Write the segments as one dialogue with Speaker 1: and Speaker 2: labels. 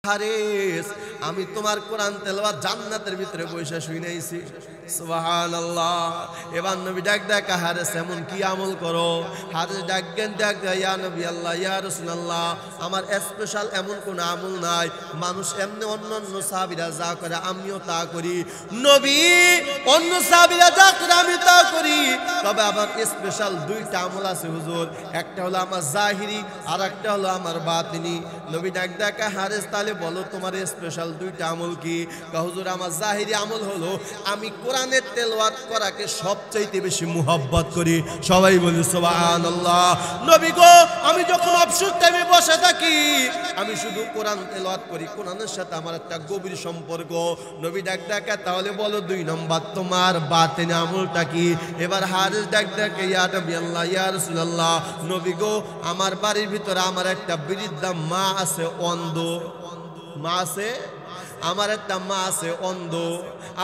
Speaker 1: হারিস আমি তোমার কোরআন তেলাওয়াত জান্নাতের ভিতরে বসে শুনাইছি সুবহানাল্লাহ। এবার নবী ডাক ডাক হারিস এমন কি আমল করো? হারিস ডাকেন ডাক ইয়া নবী আল্লাহ ইয়া রাসূলুল্লাহ আমার স্পেশাল এমন কোন আমল নাই, মানুষ এমনি অন্যান্য সাহাবীরা যা করে আমিও তা করি। নবী অন্য সাহাবীরা যা করে আমি তা করি, তবে আমার স্পেশাল দুইটা আমল আছে হুজুর, একটা হলো আমার জাহিরি আর একটা হলো আমার বাতিনি। নবী ডাক ডাক হারিস তাহলে বলো তোমার স্পেশাল দুইটা আমল কি? হুজুর আমার জাহিরি আমল হলো আমি কোরআনের তেলাওয়াত করাকে সবচাইতে বেশি মুহাব্বত করি। সবাই বলি সুবহানাল্লাহ। নবী গো আমি যখন অবসর টাইমে বসে থাকি আমি শুধু কোরআন তেলাওয়াত করি, কোরআনের সাথে আমার একটা গভীর সম্পর্ক। নবী ডাক ডাকে তাহলে বলো দুই নম্বর তোমার বাতিনি আমলটা কি? এবার হারিস ডাক ডাকে ইয়া নবী আল্লাহ ইয়া রাসূলুল্লাহ নবী গো আমার বাড়ির ভিতরে আমার একটা বৃদ্ধা মা আছে অন্ধ, মা আছে আমার একটা মা আছে অন্ধ,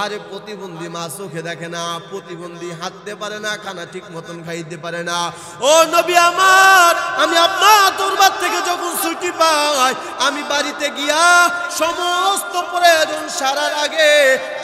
Speaker 1: আরে প্রতিবন্ধী মা চোখে দেখে না, প্রতিবন্ধী হাঁটতে পারে না, খানা ঠিক মতন খাইতে পারে না। ও নবী আমার আমি আপনার দরবার থেকে যখন ছুটি পাই আমি বাড়িতে গিয়া সমস্ত প্রয়োজন সারার আগে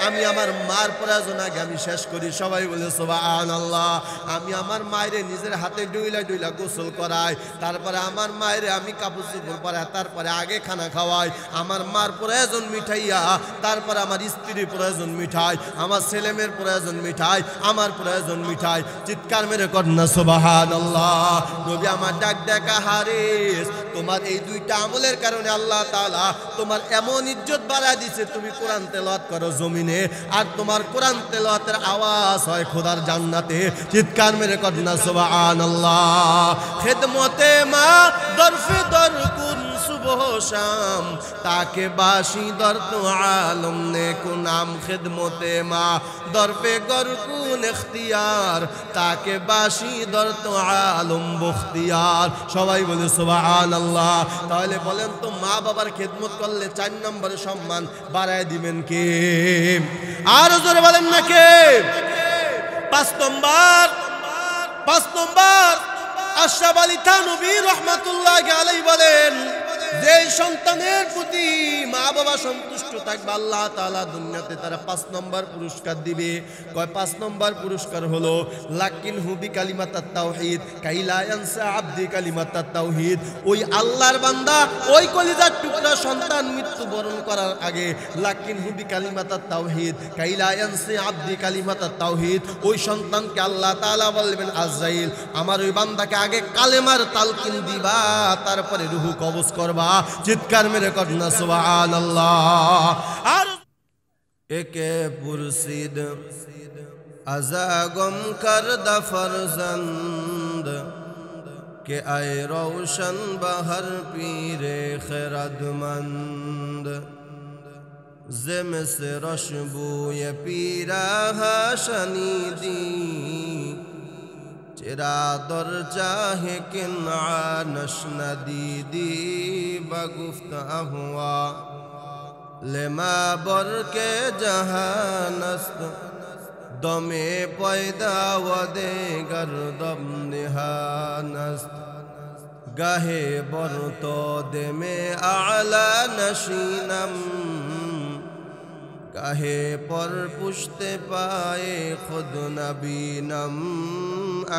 Speaker 1: আমি আমার মার প্রয়োজন আগে আমি শেষ করি। সবাই বলে সুবহানাল্লাহ। আমি আমার মায়ের নিজের হাতে ডুইলা ডুইলা গোসল করাই, তারপরে আমার মায়ের আমি কাপড় চোপড় পরাই, তারপরে আগে খানা খাওয়াই, আমার মার প্রয়োজন মিঠাইয়া, তারপরে আমার স্ত্রীর প্রয়োজন মিঠাই, আমার ছেলেমেয়ের প্রয়োজন মিঠাই, আমার প্রয়োজন মিঠাই। চিৎকার মেরে কর না সুবহানাল্লাহ। নবী আমার ডাক ডাকা হারিস তোমার এই দুইটা আমলের কারণে আল্লাহ তাআলা তোমার এমন ইজ্জত বাড়ায় দিয়েছে, তুমি কোরআন তেলাওয়াত করো জমিনে আর তোমার কোরআন তেলাওয়াতের আওয়াজ হয় খোদার জান্নাতে। চিৎকার মেরে কর না সুবহানাল্লাহ। খেদমতে মা দরফে দর কুন সুবহ শাম তাকে বাসি দর তো আলম নে কো নাম। খেদমতে মা দরপে গর কুন ইখতিয়ার তাকে বাসি দর তো আলম বখতিয়ার। সবাই বলে সুবহানাল্লাহ। তাহলে বলেন তো মা বাবার খেদমত করলে 4 নম্বরে সম্মান বাড়ায় দিবেন কে? আর জোরে বলেন না কে? 5 নম্বর আশরাফ আলী থানভী রাহমাতুল্লাহি আলাইহি বলেন যে সন্তানের প্রতি মা বাবা সন্তুষ্ট থাকবে আল্লাহ তাআলা দুনিয়াতে তারা 5 নম্বর পুরস্কার দিবে। কয় 5 নম্বর পুরস্কার হলো লাকিন হুবি কালিমাতাত তাওহীদ কাইলা ইয়ানসা আবদি কালিমাতাত তাওহীদ। ওই আল্লাহর বান্দা ওই কলিজার টুকরা সন্তান মৃত্যুবরণ করার আগে লাকিন হুবি কালিমাতাত তাওহীদ কাইলা ইয়ানসা আবদি কালিমাতাত তাওহীদ, ওই সন্তানকে আল্লাহ তাআলা বলবেন আজরাইল আমার ওই বান্দাকে আগে কালেমার তালকিন দিবা, তারপরে রূহ কবজ করবা। চিৎকার মেরে কর না সুবহানাল্লাহ। আর একে পুরসিদ আজা গম করদা ফরজন্দ কে আয়ে রওশন বহর পীরে খিরদমন্দ জিম সে রশবুয়ে পীরাহা শনিদি চেরা দর চাহে কিনানশ নদীদি বগুফত আহওয়া লেমা বরকে জাহানস্ত দমে পয়দা ওদে গরদম নিহানস্ত গাহে বরত দেমে আলা নশীনম গাহে পর পুষতে পায়ে খুদ নবীনম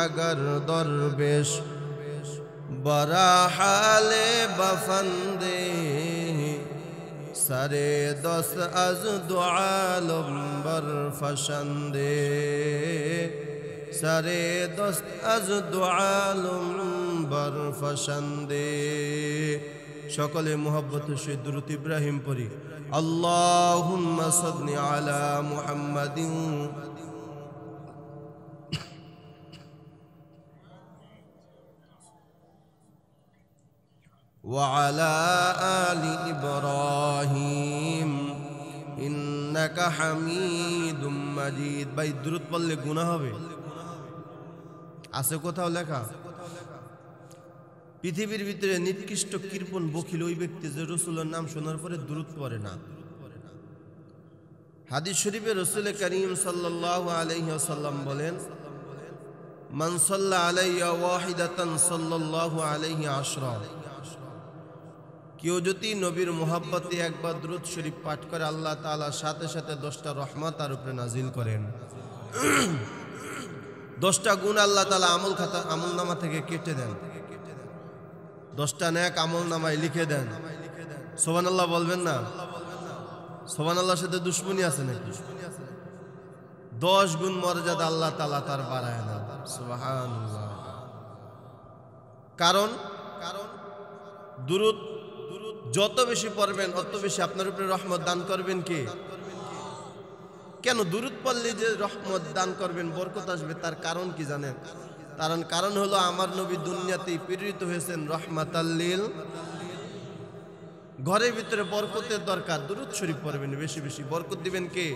Speaker 1: अगर दरवेश बरा हाले बफंदे सरे दस अज दुआलम बर फशंदे सरे दस अज दुआलम बर फशंदे। সকলে মুহাব্বতের সহিত দুরূদ ইব্রাহিম পড়ি। আল্লাহুম্মা সাল্লি আলা মুহাম্মাদিন وعلى آل إبراهيم إنك حميد مجيد। ভাই দুরূদ পড়লে গুনাহ হবে? আছে কোথাও লেখা? পৃথিবীর ভিতরে নিকৃষ্ট কৃপণ বখিল ওই ব্যক্তি যে রাসূলের নাম শোনার পরে দুরূদ পড়ে না। হাদিস শরীফে রাসূল করিম সাল্লাল্লাহু আলাইহি ওয়াসাল্লাম বলেন মান সাল্লা আলাইয়া ওয়াহিদাতান সাল্লাল্লাহু আলাইহি আশরা। কেউ যদি নবীর মোহাব্বতে একবার দুরূদ শরীফ পাঠ করে আল্লাহ তাআলা সাথে সাথে 10টা রহমত তার উপরে নাজিল করেন। 10টা গুণ আল্লাহ তাআলা আমলনামা থেকে কেটে দেন, 10টা নেক আমলনামায় লিখে দেন। সুবহানাল্লাহ বলবেন না? সুবহানাল্লাহর সাথে দুশ্মনী আছে নাকি? 10 গুণ মর্যাদা আল্লাহ তাআলা তার বাড়ায় দেন। সুবহানাল্লাহ। কারণ দুরূদ যত বেশি পড়বেন অত বেশি আপনার উপরে রহমত দান করবেন কে? কেন দুরূদ পড়লে যে রহমত দান করবেন, বরকত আসবে, তার কারণ কি জানেন? কারণ হলো আমার নবী দুনিয়াতেই প্রেরিত হয়েছেন রহমাতাল লিল। ঘরের ভিতরে বরকতের দরকার, দুরূদ শরীফ পড়বেন বেশি বেশি। বরকত দিবেন কে?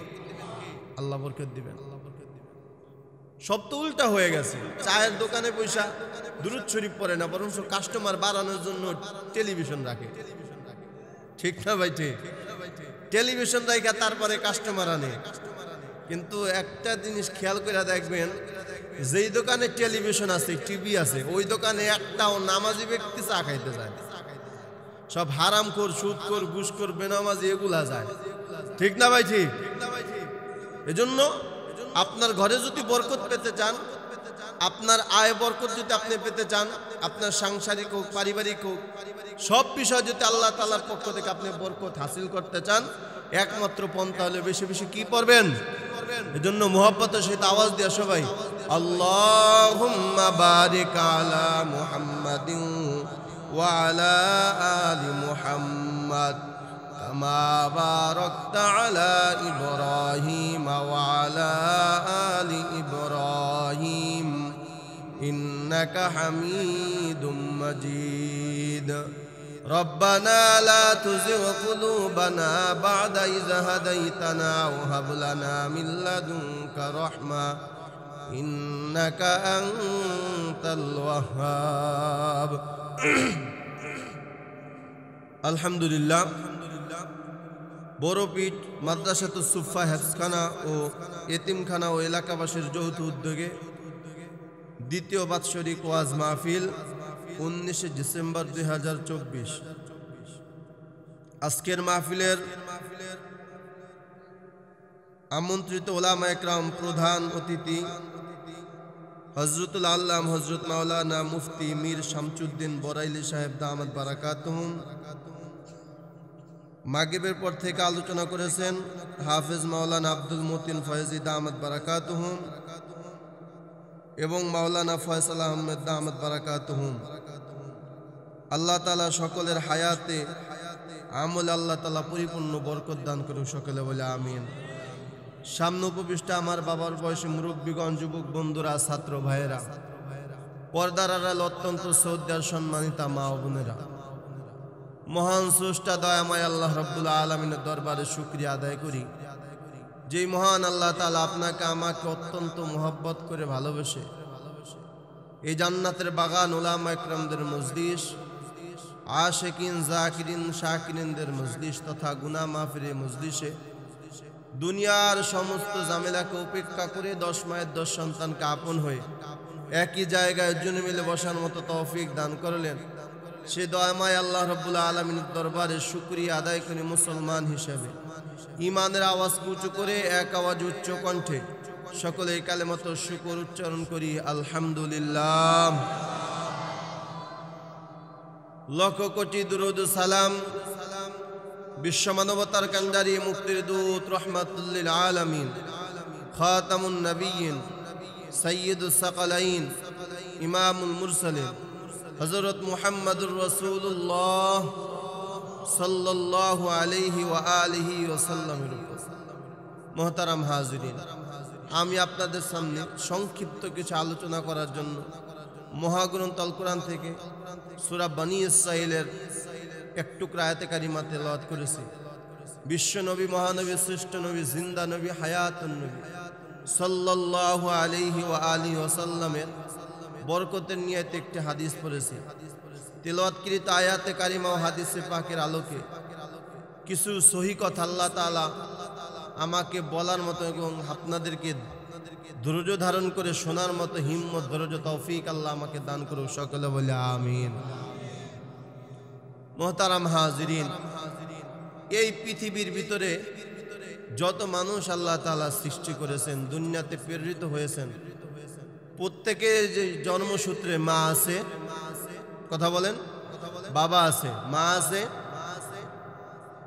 Speaker 1: আল্লাহ বরকত দিবেন। সব তো উল্টা হয়ে গেছে। চায়ের দোকানে পয়সা দুরূদ শরীফ পড়ে না, বরং কাস্টমার বাড়ানোর জন্য টেলিভিশন রাখে। ঠিক না ভাই? ঠিক। টেলিভিশন রাখা তারপরে কাস্টমার আনে। কিন্তু একটা জিনিস খেয়াল করে দেখবেন, যেই দোকানে টেলিভিশন আছে, টিভি আছে, ওই দোকানে একটাও নামাজি ব্যক্তি চা খাইতে যায়। সব হারামখোর, সুদখোর, ঘুষখোর, বেনামাজি এগুলা যায়। ঠিক না ভাই? ঠিক। এজন্য আপনার ঘরে যদি বরকত পেতে চান, আপনার আয় বরকত যদি আপনি পেতে চান, আপনার সাংসারিক হোক, পারিবারিক হোক, সব বিষয় যদি আল্লাহ তাআলার পক্ষ থেকে আপনি বরকত হাসিল করতে চান, একমাত্র পন্থা হলে বেশি বেশি কি পড়বেন? এজন্য মুহাব্বতের সহিত আওয়াজ দিয়া সবাই আল্লাহুম্মা বারিক আলা মুহাম্মাদিন ওয়া আলা আলি মুহাম্মাদ কামা বারাকতা আলা ইব্রাহিম ওয়া আলা আলি ইব্রাহিম ইন্নাকা হামিদুম মাজিদ। ربنا لا تزغ قلوبنا بعد إذ هديتنا وهب لنا من لدنك رحمة إنك أنت الوهاب। الحمد لله। বড়পিট মাদ্রাসাতুস সুফা হেফজখানা ও এতিমখানা ও এলাকাবাসীর যৌথ উদ্যোগে দ্বিতীয় বাৎসরিক ওয়াজ মাহফিল 19 ডিসেম্বর 2024। আজকের মাহফিলের আমন্ত্রিত ওলামা একরাম, প্রধান অতিথি হযরতুল আল্লাম হযরত মাওলানা মুফতি মীর শামসুদ্দিন বরাইলি সাহেব দামাত বারাকাতুহুম। মাগরিবের পর থেকে আলোচনা করেছেন হাফেজ মাওলানা আব্দুল মতিন ফয়েজি দামাত বারাকাতুহুম এবং মাওলানা ফয়সাল আহমেদ দামাত বারাকাতুহুম। আল্লাহ তাআলা সকলের হায়াতে আমল আল্লাহ তাআলা পরিপূর্ণ বরকত দান করুন, সকলে বলে আমিন। সামনে উপবিষ্ট আমার বাবার বয়সী মুরব্বীগণ, যুবক বন্ধুরা, ছাত্র ভাইয়েরা, পর্দার আড়াল অত্যন্ত শ্রদ্ধার সম্মানিতা মা ও বোনেরা, মহান স্রষ্টা দয়াময় আল্লাহ রাব্বুল আলামিনের দরবারে শুকরিয়া আদায় করি, যেই মহান আল্লাহ তাআলা আপনাকে আমাকে অত্যন্ত মোহাব্বত করে ভালোবেসে এই জান্নাতের বাগান, উলামা একরামদের মজলিস, আশিকিন, জাকিরিন, শাকিরিনদের মজলিস তথা গুনাহ মাফিরের মজলিসে দুনিয়ার সমস্ত ঝামেলাকে উপেক্ষা করে 10 মায়ের 10 সন্তানকে আপন হয়ে একই জায়গায় দুজনে মিলে বসার মতো তৌফিক দান করলেন। সে দয়াময় আল্লাহ রাব্বুল আলামিনের দরবারে শুকরিয়া আদায় করে মুসলমান হিসেবে ঈমানের আওয়াজ উঁচু করে এক আওয়াজ উচ্চ কণ্ঠে সকলে কালেমাত শুকর উচ্চারণ করি, আলহামদুলিল্লাহ। লক্ষ কোটি দুরূদ সালাম বিশ্ব মানবতার কান্ডারি, মুক্তির দূত, রাহমাতুল লিল আলামিন, খাতামুন নবিয়্যিন, সাইয়্যিদুস সাকালাইন, ইমামুল মুরসালিন হযরত মুহাম্মদুর রাসূলুল্লাহ সাল্লাল্লাহু আলাইহি ওয়া আলিহি ওয়াসাল্লামের উপর। মুহতারাম হাজিরিন, আমি আপনাদের সামনে সংক্ষিপ্ত কিছু আলোচনা করার জন্য মহাগ্রন্থ আল কোরআন থেকে সূরা বনী ইসরাঈলের এক টুকরা আয়াতে কারিমা তেলাওয়াত করেছি। বিশ্ব নবী, মহানবী, শ্রেষ্ঠ নবী, জিন্দা নবী, হায়াতুন নবী সাল্লাল্লাহু আলাইহি ওয়া আলিহি ওয়াসাল্লামের বরকতের নিয়তে একটি হাদিস পড়েছি। তেলাওয়াতকৃত আয়াতে কারিমা ও হাদিসে পাকের আলোকে কিছু সহি কথা আল্লাহ তাআলা আমাকে বলার মতো এবং আপনাদেরকে ধৈর্য ধারণ করে শোনার মতো হিম্মত, ধৈর্য, তৌফিক আল্লাহ আমাকে দান করুক, সকলে বলে আমিন। মোহতারাম হাজিরিন, এই পৃথিবীর ভিতরে যত মানুষ আল্লাহ তাআলা সৃষ্টি করেছেন, দুনিয়াতে প্রেরিত হয়েছেন, প্রত্যেকে যে জন্মসূত্রে মা আছে, কথা বলেন, বাবা আছে, মা আছে,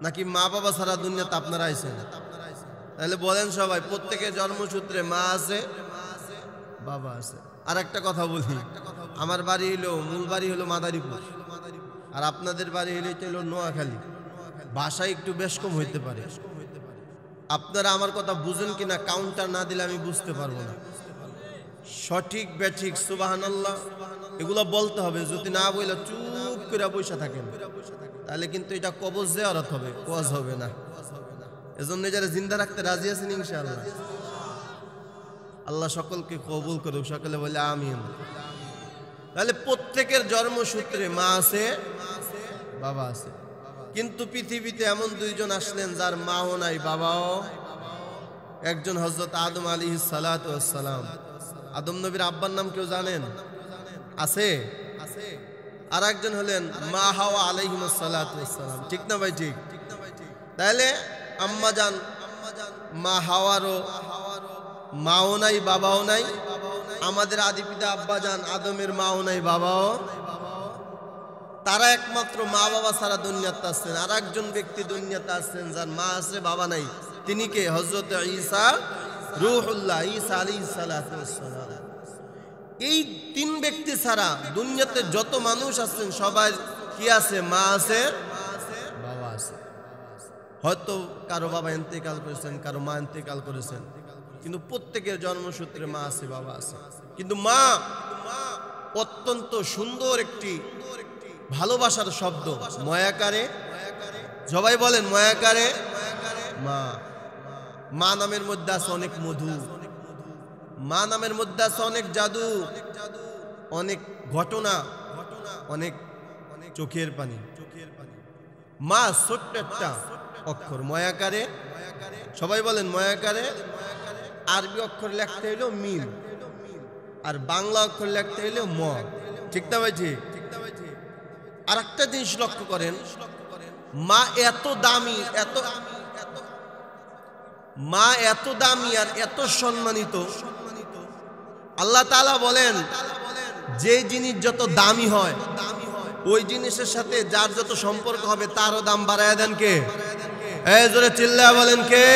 Speaker 1: নাকি মা বাবা ছাড়া দুনিয়াতে আপনারা আইছেন? তাহলে বলেন সবাই, প্রত্যেকের জন্মসূত্রে মা আছে, বাবা আছে। আর একটা কথা বলি, আমার বাড়ি হলো, মূল বাড়ি হলো মাদারীপুর, আর আপনাদের বাড়ি হলো নোয়াখালী। ভাষায় একটু বেশ কম হইতে পারে। আপনারা আমার কথা বুঝেন কিনা কাউন্টার না দিলে আমি বুঝতে পারবো না। সঠিক ব্যাঠিক সুবহানাল্লাহ এগুলো বলতে হবে। যদি না বলে চুপ করে বসে থাকেন তাহলে কিন্তু এটা কবজ জিয়ারত হবে, ওয়াজ হবে না। এজন্য যারা জিন্দা রাখতে রাজি আছেন ইনশাআল্লাহ, আল্লাহ সকলকে কবুল করুক, সকলে বলে আমিন। তাহলে প্রত্যেকের জন্মসূত্রে মা আছে, বাবা আছে। কিন্তু পৃথিবীতে এমন দুইজন আসলেন যার মাও নাই, বাবাও। একজন হযরত আদম আলাইহিস সালাতু ওয়াস সালাম। আদম নবীর আব্বার নাম কেউ জানেন? আছে? আর একজন হলেন মা হাওয়া আলাইহিস সালাতু ওয়াস সালাম। ঠিক না ভাই? ঠিক। তাহলে আম্মা জান মা হাওয়ারও মাও নাই, বাবাও নাই। আমাদের আদি পিতা আব্বা জান আদমের মাও নাই, বাবাও। তারা একমাত্র মা বাবা ছাড়া দুনিয়াতে আসছেন। আর একজন ব্যক্তি দুনিয়াতে আসছেন যার মা আছে, বাবা নাই। তিনি কে? হযরত ঈসা রূহুল্লাহ, ঈসা আলাইহিস সালাতু ওয়াস সালাম। এই তিন ব্যক্তি ছাড়া দুনিয়াতে যত মানুষ আছেন সবার কি আছে? মা আছে, বাবা আছে। হয়তো কারো বাবা ইন্তেকাল করেছেন, কারো মা ইন্তেকাল করেছেন, কিন্তু প্রত্যেকের জন্মসূত্রে মা আছে, বাবা আছে। কিন্তু মা অত্যন্ত সুন্দর একটি ভালোবাসার শব্দ, মায়াকারে। সবাই বলেন মায়াকারে। মা, মা নামের মধ্যে আছে অনেক মধু, মা নামের মধ্যে আছে অনেক জাদু, অনেক ঘটনা, অনেক চোখের পানি। মা ছোট্ট একটা অক্ষর, মায়াকারে। সবাই বলেন মায়াকারে। আরবি অক্ষর লিখতে হইলো মিম, আর বাংলা অক্ষর লিখতে হইলো ম। ঠিক না ভাই? ঠিক। আর একটা জিনিস লক্ষ্য করেন, মা এত দামি, মা এত দামি আর এত সম্মানিত। আল্লাহ তাআলা বলেন যে জিনিস যত দামি হয় ওই জিনিসের সাথে যার যত সম্পর্ক হবে তারও দাম বাড়ায় দেন কে? এই জোরে চিল্লায়া বলেন কে?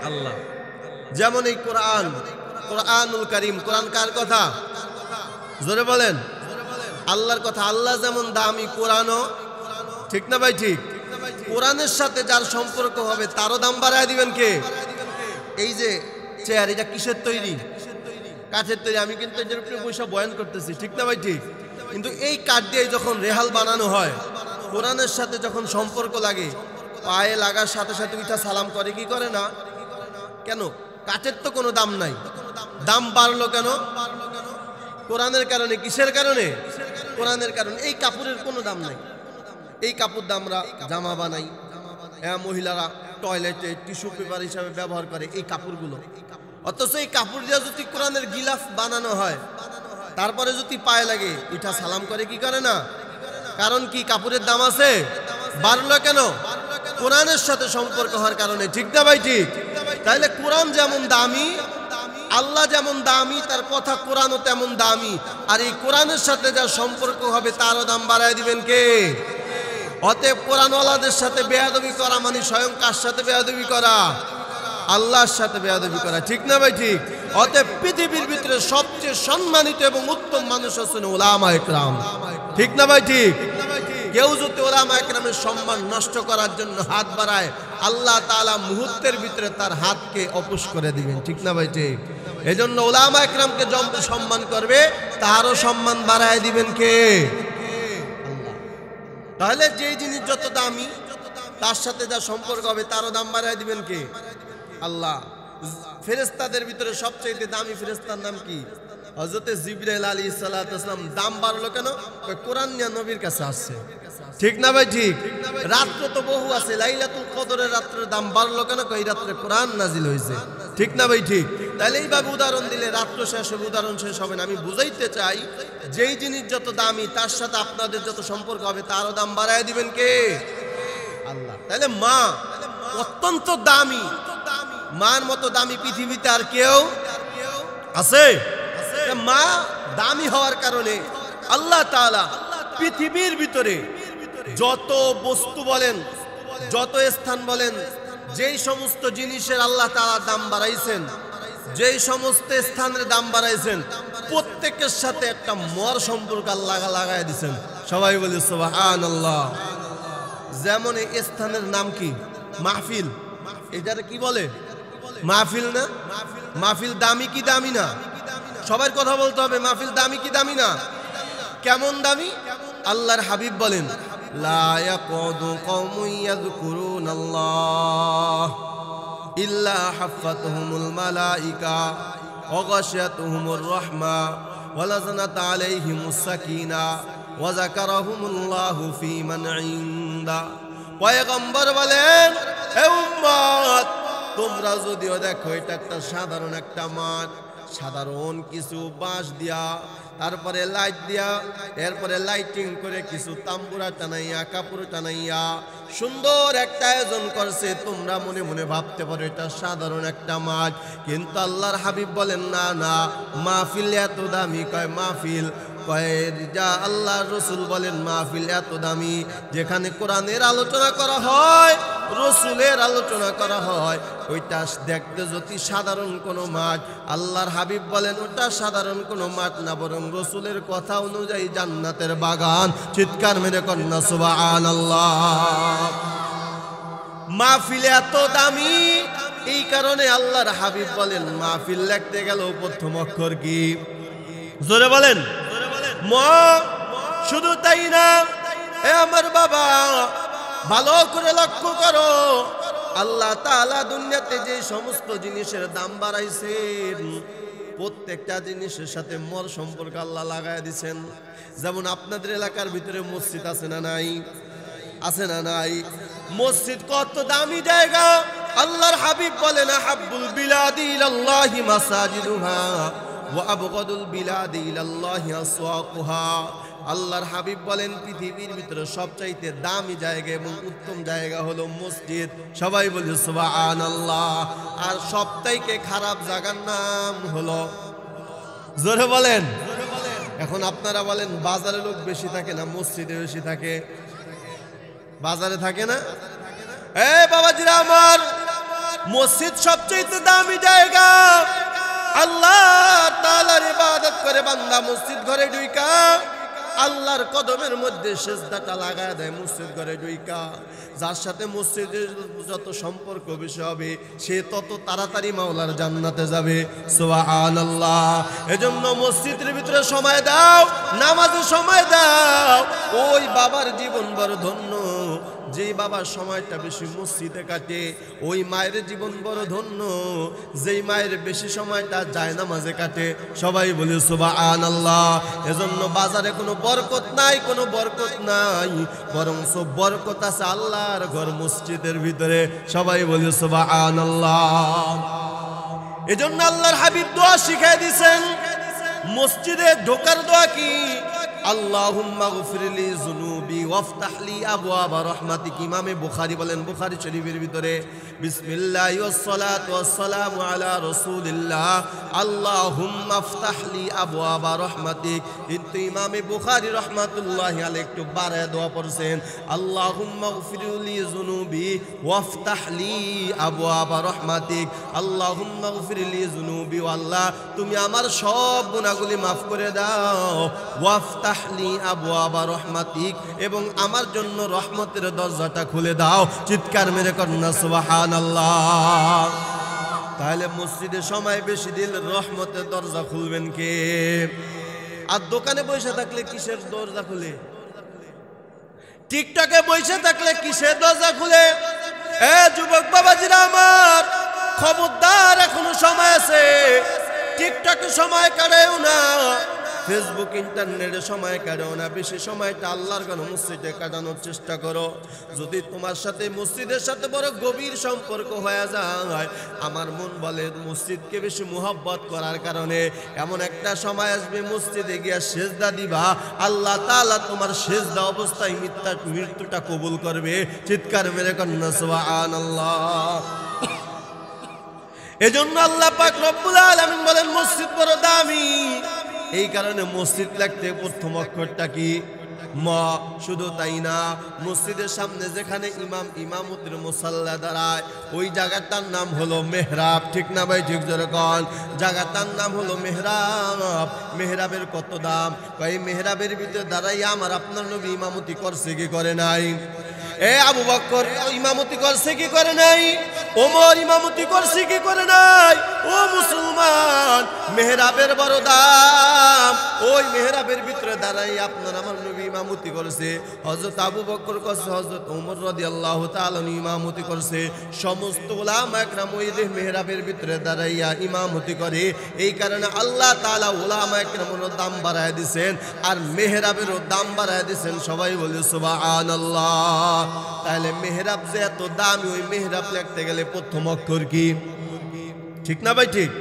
Speaker 1: আল্লাহ। যেমন এই কোরআনুল কারীম, কোরআন কার কথা? জোরে বলেন। আল্লাহর কথা। আল্লাহ যেমন দামি, কোরআনও। ঠিক না ভাই? ঠিক। কোরআনের সাথে যার সম্পর্ক হবে তারও দাম বাড়ায় দিবেন কে? এই যে চেয়ার, এটা কিসের তৈরি? কাঠের তৈরি। আমি কিন্তু এর উপরে বসে বয়ান করতেছি। ঠিক না ভাই? ঠিক। কিন্তু এই কাঠ দিয়ে যখন রেহাল বানানো হয়, কোরআনের সাথে যখন সম্পর্ক লাগে, পায়ে লাগার সাথে সাথে উঠা সালাম করে কি করে না? কেন? কাঠের তো কোনো দাম নাই, দাম বাড়লো কেন? কোরআনের কারণে। কিসের কারণে? কোরআনের কারণে। এই কাপড়ের কোনো দাম নাই। এই কাপড় দিয়ে আমরা জামা বানাই, মহিলারা টয়লেটে টিস্যু পেপার হিসাবে ব্যবহার করে এই কাপড়গুলো। অথচ এই কাপড় দিয়ে যদি কোরআনের গিলাফ বানানো হয়, তারপরে যদি পায়ে লাগে উঠা সালাম করে কি করে না? কারণ কি? কাপড়ের দাম আছে, বাড়লো কেন? কোরআনের সাথে সম্পর্ক হওয়ার কারণে। ঠিক না ভাই? ঠিক। তাইলে কোরআন যেমন দামি, আল্লাহ যেমন দামি, তার কথা কোরআনও তেমন দামি। আর এই কোরআনের সাথে যার সম্পর্ক হবে তারও দাম বাড়ায় দিবেন কে? অতএব কোরআনওয়ালাদের সাথে বেয়াদবি করা মানে স্বয়ং কার সাথে বেয়াদবি করা? আল্লাহর সাথে বেয়াদবি করা। ঠিক না ভাই? ঠিক। অতএব পৃথিবীর ভিতরে সবচেয়ে সম্মানিত এবং উত্তম মানুষ হচ্ছেন উলামায়ে কেরাম। ঠিক না ভাই? ঠিক। কেউ যদি উলামায়ে কেরামের সম্মান নষ্ট করার জন্য হাত বাড়ায়, আল্লাহ তাআলা মুহূর্তের ভিতরে তার হাতকে অপুষ করে দিবেন। ঠিক না ভাই? ঠিক। এজন্য উলামায়ে কেরামকে যত সম্মান করবে তারও সম্মান বাড়ায় দিবেন কে? আল্লাহ। তাহলে যেই জিনিস যত দামি তার সাথে যা সম্পর্ক হবে তারও দাম বাড়ায় দিবেন কে? আল্লাহ। ফেরেশতাদের ভিতরে সবচেয়ে দামি ফেরেশতার নাম কি? হযরতে জিবরাইল আলাইহিস সালাতু ওয়াস সালাম দাম বাড়লো কেন? কোরআন নিয়ে নবীর কাছে আসছে, ঠিক না ভাই? ঠিক। রাত্র তো বহু আছে, লাইলাতুল কদরের রাত্রের দাম বাড়লো কেন? এই রাত্রে কোরআন নাজিল হয়েছে, ঠিক না ভাই? ঠিক। তাহলে এইভাবে উদাহরণ দিলে রাত্র শেষ হবে, উদাহরণ শেষ হবে না। আমি বুঝাইতে চাই, যেই জিনিস যত দামি তার সাথে আপনাদের যত সম্পর্ক হবে তারও দাম বাড়ায় দিবেন কে? আল্লাহ। তাহলে মা অত্যন্ত দামি, মার মতো দামি পৃথিবীতে আর কেউ আছে? মা দামি হওয়ার কারণে আল্লাহ তাআলা পৃথিবীর ভিতরে যত বস্তু বলেন, যত স্থান বলেন, যেই সমস্ত জিনিসের আল্লাহ তাআলা দাম বাড়াইছেন, যেই সমস্ত স্থানের দাম বাড়াইছেন, প্রত্যেকের সাথে একটা মর সম্পর্ক আল্লাহ লাগায় দিয়েছেন। সবাই বলি সুবহানাল্লাহ। যেমন এই স্থানের নাম কি? মাহফিল। এটার কি বলে? মাহফিল না? মাহফিল দামি কি দামি না? সবার কথা বলতে হবে। মাহফিল দামি কি দামি না? কেমন দামি? আল্লাহর হাবিব বলেন, লা ইয়াকুদু কওমুন ইয়াযকুরুনাল্লাহ ইল্লা হাফাতুহুমুল মালাইকা ওয়া গাশিয়াতুহুমুর রাহমা ওয়া লাযানাত আলাইহিমুস সাকিনা ওয়া যাকারাহুমুল্লাহু ফী মান ইনদা। পয়গম্বর বলেন, হে উম্মত, তোমরা যদিও দেখো এটা একটা সাধারণ একটা মাঠ, সাধারণ কিছু বাঁশ দিয়া, তারপরে লাইট দিয়া, এরপরে লাইটিং করে কিছু তাম্বুরা টানাইয়া, কাপড় টানাইয়া সুন্দর একটা আয়োজন করছে, তোমরা মনে মনে ভাবতে পারো এটা সাধারণ একটা মাঠ। কিন্তু আল্লাহর হাবিব বলেন, না না, মাহফিল এত দামি। কয় মাহফিল? যা আল্লাহ রসুল বলেন মাহফিল এত দামি, যেখানে কোরআনের আলোচনা করা হয়, রসুলের আলোচনা করা হয়, ওইটা দেখতে যদি সাধারণ কোনো মাঠ, আল্লাহর হাবিব বলেন ওটা সাধারণ কোনো মাঠ না, বরং রসুলের কথা অনুযায়ী জান্নাতের বাগান। চিৎকার মেরে কন্যা সুবহানাল্লাহ। মাহফিল এত দামি, এই কারণে আল্লাহর হাবিব বলেন মাহফিল লিখতে গেল প্রথম অক্ষর কি? জোরে বলেন। মা। শুধু তাই না, এ আমার বাবা, ভালো করে লক্ষ্য করো, আল্লাহ তাআলা দুনিয়াতে যে সমস্ত জিনিসের দাম বাড়াইছেন, প্রত্যেকটা জিনিসের সাথে মর সম্পর্ক আল্লাহ লাগায় দিছেন। যেমন আপনাদের এলাকার ভিতরে মসজিদ আছে না নাই? আছে না নাই? মসজিদ কত দামি জায়গা। আল্লাহর হাবিব বলেন, আহাব্বুল বিলাদি ইলাল্লাহি মাসাজিদুহা ওয়া আবগাদুল বিলাদি ইলাল্লাহি আসওয়াকুহা। আল্লাহর হাবিব বলেন পৃথিবীর ভিতরে সবচাইতে দামি জায়গা এবং উত্তম জায়গা হলো মসজিদ। সবাই বলি সুবহানাল্লাহ। আর সবচাইতে খারাপ জায়গার নাম হলো, জোরে বলেন। এখন আপনারা বলেন, বাজারে লোক বেশি থাকে না মসজিদে বেশি থাকে? বাজারে থাকে না? এ বাবাজিরা আমার, মসজিদ সবচাইতে দামি জায়গা। আল্লাহ তাআলার ইবাদত করে বান্দা মসজিদ ঘরে ঢুইকা আল্লাহর কদমের মধ্যে সিজদাটা লাগায় দেয় মসজিদ ঘরে ঢুইকা। যার সাথে মসজিদের যত সম্পর্ক বেশি হবে, সে তত তাড়াতাড়ি মাওলার জান্নাতে যাবে। সুবহানাল্লাহ। এজন্য মসজিদের ভিতরে সময় দাও, নামাজে সময় দাও। ওই বাবার জীবন বড় ধন্য, যেই বাবার সময়টা বেশি মসজিদে কাটে। ওই মায়ের জীবন বড় ধন্য, যেই মায়ের বেশি সময়টা জায়নামাজে কাটে। সবাই বলি সুবহানাল্লাহ। এজন্য বাজারে কোনো বরকত নাই, কোনো বরকত নাই, বরং সব বরকত আছে আল্লাহর ঘর মসজিদের ভিতরে। সবাই বলি সুবহানাল্লাহ। এজন্য আল্লাহর হাবিব দোয়া শিখিয়ে দিয়েছেন। মসজিদে ঢোকার দোয়া কি? আল্লাহুম্মা গফিরলি যুনুবি ওয়াফতাহ লি আবওয়াবা রাহমাতিক। ইমামে বুখারী বলেন, বুখারী শরীফের ভিতরে, বিসমিল্লাহি ওয়াস সালাতু ওয়াস সালামু আলা রাসূলিল্লাহ আল্লাহুম্মা আফতাহ লি আবওয়াবা রাহমাতিক। কিন্তু ইমামে বুখারী রাহমাতুল্লাহি আলাইহি একটু বাড়ায় দোয়া পড়ছেন, আল্লাহুম্মা গফিরলি যুনুবি ওয়াফতাহ লি আবওয়াবা রাহমাতিক। আল্লাহুম্মা গফিরলি যুনুবি, আল্লাহ তুমি আমার সব গুনাহগুলি maaf করে দাও। ওয়াফতাহলি আবওয়াবা রাহমাতিক, এবং আমার জন্য রহমতের দরজাটা খুলে দাও। চিৎকার মেরে কন্যা সুবহানাল্লাহ। তাহলে মসজিদে সময় বেশি দিলে রহমতের দরজা খুলবেন কে? আর দোকানে বসে থাকলে কিসের দরজা খুলে? টিকটকে বসে থাকলে কিসের দরজা খুলে? এ যুবক বাবাজিরা আমার, খবরদার, এখনো সময় আছে। টিকটকে সময় কাটাও না, ফেসবুক ইন্টারনেটে সময় কাটাও না, বেশি সময়টা আল্লাহর ঘর মসজিদে কাটানোর চেষ্টা করো। যদি তোমার সাথে মসজিদের সাথে বড় গভীর সম্পর্ক হয়ে যায়, আমার মন বলে মসজিদকে বেশি মুহাব্বত করার কারণে এমন একটা সময় আসবে মসজিদে গিয়া সেজদা দিবা, আল্লাহ তাআলা তোমার সেজদা অবস্থায় মৃত্যুটা কবুল করবে। চিৎকার মেরে কন্যা সুবহানাল্লাহ। এজন্য আল্লাহ পাক রব্বুল আলামিন বলেন মসজিদ বড় দামি। এই কারণে মসজিদ লাগতে প্রথম অক্ষরটা কি? ম। শুধু তাই না, মসজিদের সামনে যেখানে ইমাম ইমামতির মুসাল্লা দাঁড়ায় ওই জায়গাটার নাম হলো মেহরাব। ঠিক না ভাই? ঠিক যেরকম জায়গাটার নাম হলো মেহরাব। মেহরাবের কত দাম? এই মেহরাবের ভিতরে দাঁড়াই আমার আপনার নবী ইমামতি করছে কি করে নাই? এ আবু বকর ইমামতি করছে কি করে নাই? ওমর ইমামতি করছে কি করে নাই? ও মুসলমান, মেহরাবের বড় দাম। ওই মেহরাবের ভিতরে দাঁড়াই আপনার আমার নবী ইমামতি করছে। হযরত আবু বকর করছে, হযরত ওমর রাদিয়াল্লাহু তাআলা ইমামতি করছে। সমস্ত উলামা একরাম ওই মেহরাবের ভিতরে দাঁড়াইয়া ইমামতি করে। এই কারণে আল্লাহ তাআলা উলামা একরামের দাম বাড়ায় দিবেন আর মেহরাবেরও দাম বাড়ায় দিবেন। সবাই বলে সুবহানাল্লাহ। তাহলে মেহরাব যে এত দামি, ওই মেহরাব লিখতে গেলে প্রথম অক্ষর কি? ঠিক না ভাই? ঠিক।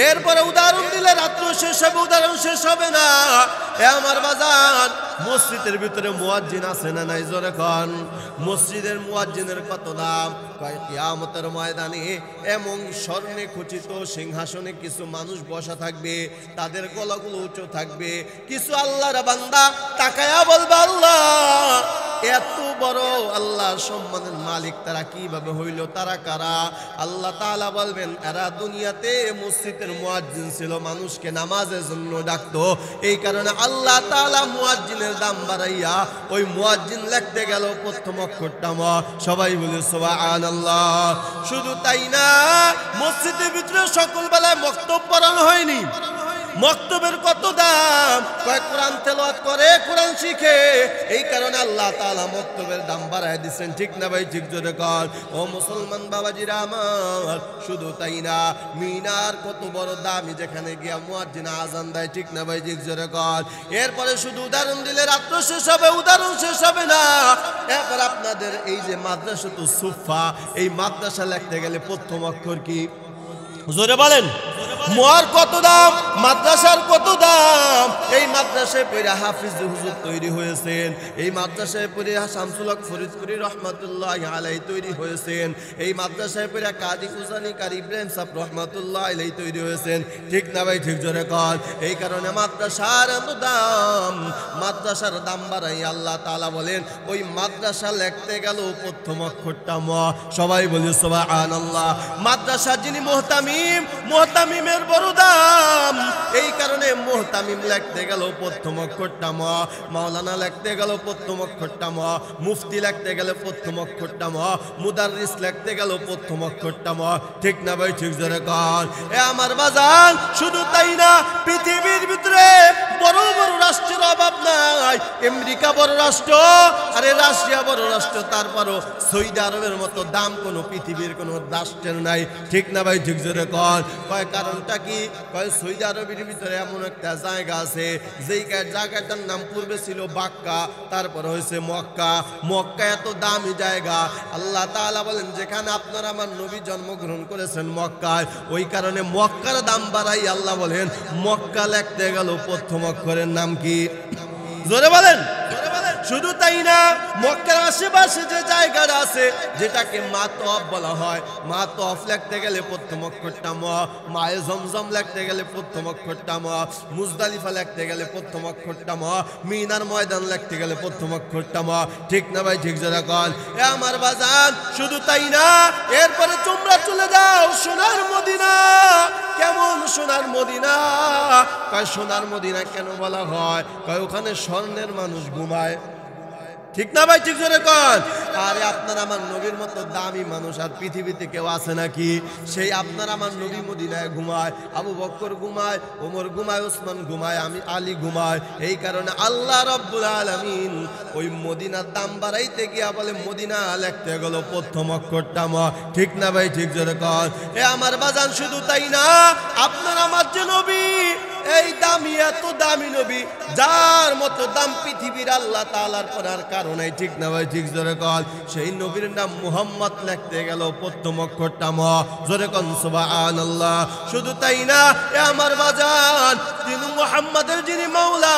Speaker 1: এরপরে উদাহরণ দিলে রাত্র শেষ হবে, উদাহরণ শেষ হবে না। এ আমার বাজান, মসজিদের ভিতরে মুয়াজ্জিন আছে না নাই? জোরে কোন। মসজিদের মুয়াজ্জিনের কত দাম? কিয়ামতের ময়দানে এমন স্বর্ণে খচিত সিংহাসনে কিছু মানুষ বসা থাকবে, তাদের গলাগুলো উঁচু থাকবে। কিছু আল্লাহর বান্দা তাকায়া বলবে, আল্লাহ এত বড় আল্লাহ সম্মানের মালিক তারা কিভাবে হইল? তারা কারা? আল্লাহ তাআলা বলবেন, এরা দুনিয়াতে মসজিদের মুয়াজ্জিন ছিল, মানুষকে নামাজের জন্য ডাকতো। এই কারণে আল্লাহ তাআলা মুয়াজ্জিনের দাম বাড়াইয়া ওই মুয়াজ্জিন লিখতে গেল প্রথম অক্ষরটা ম। সবাই বলে সুবহানাল্লাহ। শুধু তাই না, মসজিদের ভিতরে সকল বেলায় মক্তব পড়ানো হয়নি। মক্তবের কত দাম? কয় কোরআন তেলাওয়াত করে, কোরআন শিখে। এই কারণে আল্লাহ তাআলা মক্তবের দাম বাড়ায় দিবেন। ঠিক না ভাই? ঠিক জোরে কর। ও মুসলমান বাবাজিরা আমার, শুধু তাই না, মিনার কত বড় দামি, যেখানে গিয়া মুয়াজ্জিন আযান দেয়। ঠিক না ভাই? ঠিক জোরে কর। এরপরে শুধু উদাহরণ দিলে রাত্র শেষ হবে, উদাহরণ শেষ হবে না। এরপর আপনাদের এই যে মাদ্রাসাতুস সুফা, এই মাদ্রাসা লিখতে গেলে প্রথম অক্ষর কি? জোরে বলেন। মোয়ার কত দাম? মাদ্রাসার কত দাম? এই মাদ্রাসায় পড়ে হাফিজ হুজুর তৈরি হয়েছেন। এই মাদ্রাসায় পড়ে শামসুল হক ফরিদপুরি রহমাতুল্লাহি আলাইহি তৈরি হয়েছেন। এই মাদ্রাসায় পড়ে কাজী কুজানি কারি ইব্রাহিম সাহেব রহমাতুল্লাহি আলাইহি তৈরি হয়েছেন। ঠিক না ভাই? ঠিক জোরে কর। এই কারণে মাদ্রাসার এত দাম, মাদ্রাসার দাম বাড়াই আল্লাহ তাআলা বলেন ওই মাদ্রাসা লিখতে গেল প্রথম অক্ষরটা ম। সবাই বলি সুবহানাল্লাহ। মাদ্রাসা যিনি মুহতামিম, মুহতামিমের বড় দাম। এই কারণে মুহতামিম লিখতে গেল প্রথম অক্ষরটা ম। মাওলানা লিখতে গেল প্রথম অক্ষরটা ম। মুফতি লিখতে গেলে প্রথম অক্ষরটা ম। মুদাররিস লিখতে গেল প্রথম অক্ষরটা ম। ঠিক না ভাই? ঠিক জোরে কর। এ আমার বাজান, শুধু তাই না, পৃথিবীর ভিতরে বড় বড় রাষ্ট্রের অভাব নাই। আমেরিকা বড় রাষ্ট্র, আরে রাশিয়া বড় রাষ্ট্র, তারপরও সৌদি আরবের মতো দাম কোনো পৃথিবীর কোনো রাষ্ট্রের নাই। ঠিক না ভাই? ঠিক জোরে কর। কয় কারণটা কি? কয় সৌদি আরবের ভিতরে এমন একটা জায়গা আছে, যেই জায়গাটার নাম পূর্বে ছিল বাক্কা, তারপর হয়েছে মক্কা। মক্কা এত দামি জায়গা, আল্লাহ তাআলা বলেন যেখানে আপনার আমার নবী জন্মগ্রহণ করেছেন মক্কায়, ওই কারণে মক্কার দাম বাড়াই আল্লাহ বলেন মক্কা লিখতে গেল প্রথম অক্ষরের নাম কি? জোরে বলেন। শুধু তাই না, মক্কার আশেপাশে যে জায়গাটা আছে যেটাকে মাতফ বলা হয়, মাতফ লিখতে গেলে প্রথম অক্ষরটা ম। মায়ে জমজম লিখতে গেলে প্রথম অক্ষরটা ম। মুজদালিফা লিখতে গেলে প্রথম অক্ষরটা ম। মিনার ময়দান লিখতে গেলে প্রথম অক্ষরটা ম। ঠিক না ভাই? ঠিক জোরে কর। এ আমার বাজান, শুধু তাই না, এরপরে তোমরা চলে যাও সোনার মদিনা। কেমন সোনার মদিনা? কয় সোনার মদিনা কেন বলা হয়? কয় ওখানে স্বর্ণের মানুষ ঘুমায়। ঠিক না ভাই? ঠিক জোরে কন। আরে আপনার আমার নবীর মতো দামি মানুষ আর পৃথিবীতে কেউ আছে নাকি? সেই আপনার আমার নবী মদিনায় ঘুমায়, আবু বকর ঘুমায়, ওমর ঘুমায়, ওসমান ঘুমায়, আমি আলী ঘুমায়। এই কারণে আল্লাহ রাব্বুল আলামিন ওই মদিনার দাম বাড়াইতে গিয়া বলে মদিনা লিখতে গেল প্রথম অক্ষরটা ম। ঠিক না ভাই? ঠিক জোরে কন। এ আমার বাজান, শুধু তাই না, আপনার আমার যে নবী, এই দামি, এত দামি নবী, যার মতো দাম পৃথিবীর আল্লাহ তাআলার করার কারণে, ঠিক না ভাই? ঠিক জোরে কন। সেই নবীর নাম মুহাম্মদ লিখতে গেল প্রথম অক্ষরটা ম। জোরে কন সুবহানাল্লাহ। শুধু তাই না, এ আমার বাজান, তিনি মুহাম্মাদের যিনি মাওলা,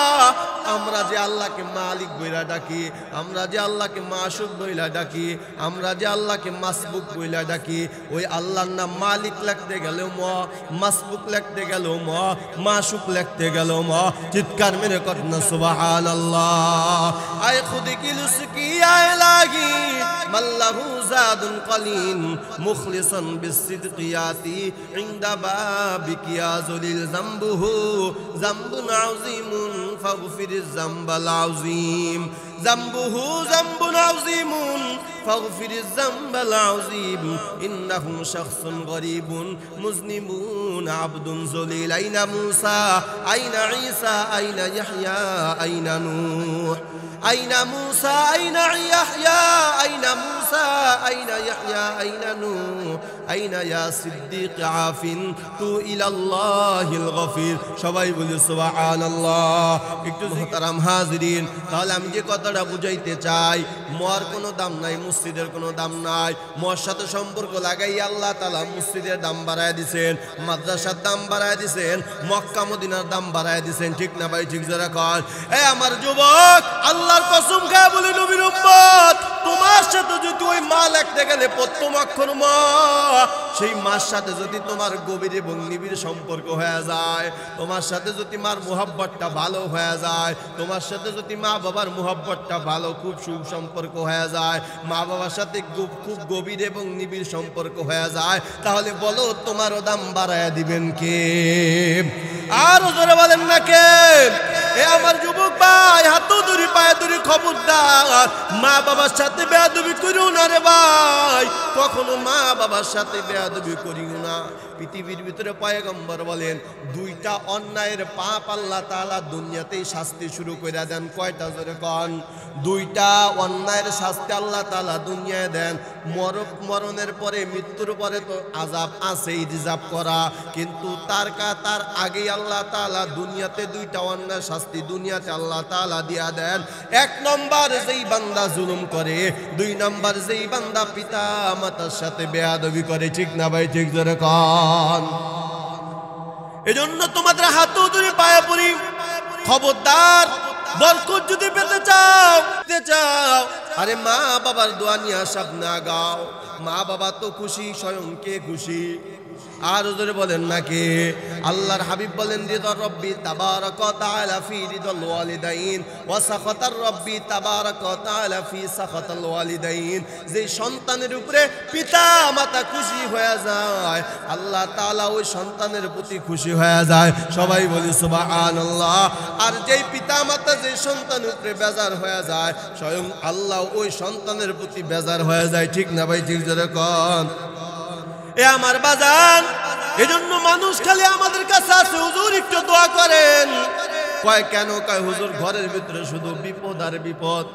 Speaker 1: আমরা যে আল্লাহকে মালিক বইলা ডাকি, আমরা যে আল্লাহকে মাসুক বইলা ডাকি, আমরা যে আল্লাহকে মাসবুক বইলা ডাকি, ওই আল্লাহর নাম মালিক লিখতে গেল ম, মাসবুক লিখতে গেল ম, মাসুক লিখতে গেল ম। চিৎকার মেরে করেন না সুবহানাল্লাহ। আয় খুদি কি লুসকি আয় লাগি মাল্লাহু জাদুন কলিন মুখলিসান বিসিদকিয়াতি ইনদা বাবিকি আযলিল জামবুহু জামবুন আযীমুন ফাগফিরিজ জামবাল আযীম জামবুহু জামবুন আযীমুন ফাগফিরিজ জামবাল আযীম ইন্নাহু শাখসুন গরীবুন মুজনিবুন আবদুন যলিল আইনা মূসা আইনা ঈসা আইনা ইয়াহইয়া আইনা নূহ আইনা মূসা আইনা ইয়াহইয়া আইনা মূসা আইনা ইয়াহইয়া আইনা নূহ আইনা ইয়া সিদ্দিক আফিন তু ইলাল্লাহিল গফির। সবাই বলি সুবহানাল্লাহ। একটু মুহতারাম হাজিরিন, তাহলে আমি যে কথাটা বুঝাইতে চাই, মর কোনো দাম নাই, মসজিদের কোনো দাম নাই। মর সাথে সম্পর্ক লাগাই আল্লাহ তাআলা মসজিদের দাম বাড়ায় দিবেন, মাদ্রাসার দাম বাড়ায় দিবেন, মক্কা মদিনার দাম বাড়ায় দিবেন। ঠিক না ভাই? ঠিক জোরে কর। এই আমার যুবক, আল্লাহর কসম খেয়ে বলি, নবীর উম্মত, তোমার সাথে যদি ওই মা লিখতে গেলে প্রথম অক্ষর ম, সেই মার সাথে যদি তোমার গভীর এবং নিবিড় সম্পর্ক হয়ে যায়, তোমার সাথে যদি মার মুহাব্বতটা ভালো হয়ে যায়, তোমার সাথে যদি মা বাবার মুহাব্বতটা ভালো, খুব সুসম্পর্ক হয়ে যায়, মা বাবার সাথে খুব গভীর এবং নিবিড় সম্পর্ক হয়ে যায়, তাহলে বলো তোমারও দাম বাড়ায় দিবেন কে? আর জোরে বলেন না কে? এ আমার যুবক ভাই, হাতও ধরি পায়ে ধরি, খবরদার মা বাবার সাথে বেয়াদবি করিও না রে ভাই, কখনো মা বাবার সাথে বেয়াদবি করিও না। পৃথিবীর ভিতরে পয়গম্বর বলেন, দুইটা অন্যায়ের পাপ আল্লাহ তাআলা দুনিয়াতেই শাস্তি শুরু করে দেন। কয়টা? জোরে কন। দুইটা অন্যায়ের শাস্তি আল্লাহ তাআলা দুনিয়ায় দেন। মরণের পরে, মৃত্যুর পরে তো আযাব আছেই, রিজার্ভ করা, কিন্তু তার আগেই আল্লাহ তাআলা দুনিয়াতে দুইটা অন্যায় শাস্তি দুনিয়াতে আল্লাহ তাআলা দিয়া দেন। এক নম্বর, যেই বান্দা জুলুম করে। দুই নম্বর, যেই বান্দা পিতা মাতার সাথে বেয়াদবি করে। ঠিক না ভাই? ঠিক জোরে কন। এজন্য তোমাদের হাতও ধরে পায়ে পড়ি, খবরদার, বরকত যদি পেতে চাও, আরে মা বাবার দোয়া নিয়ে সামনে গাও। মা বাবা তো খুশি, স্বয়ং কে খুশি? আর ওদের বলেন নাকি? আল্লাহর হাবিব বলেন, রিদা রব্বি তাবারাকা ওয়া তাআলা ফি রিদাল ওয়ালিদাইন ওয়া সাখাতার রব্বি তাবারাকা ওয়া তাআলা ফি সাখাতাল ওয়ালিদাইন। যে সন্তানের উপরে পিতা মাতা খুশি হয়ে যায়, আল্লাহ তাআলা ওই সন্তানের প্রতি খুশি হয়ে যায়। সবাই বলি সুবহানাল্লাহ। আর যেই পিতা মাতা যে সন্তানের উপরে বেজার হয়ে যায়, স্বয়ং আল্লাহ ওই সন্তানের প্রতি বেজার হয়ে যায়। ঠিক না ভাই? ঠিক জোরে কন। এ আমার বাজান, এজন্য মানুষ খালি আমাদের কাছে আসে, হুজুর একটু দোয়া করেন। কয় কেন? কয় হুজুর ঘরের ভিতরে শুধু বিপদ আর বিপদ।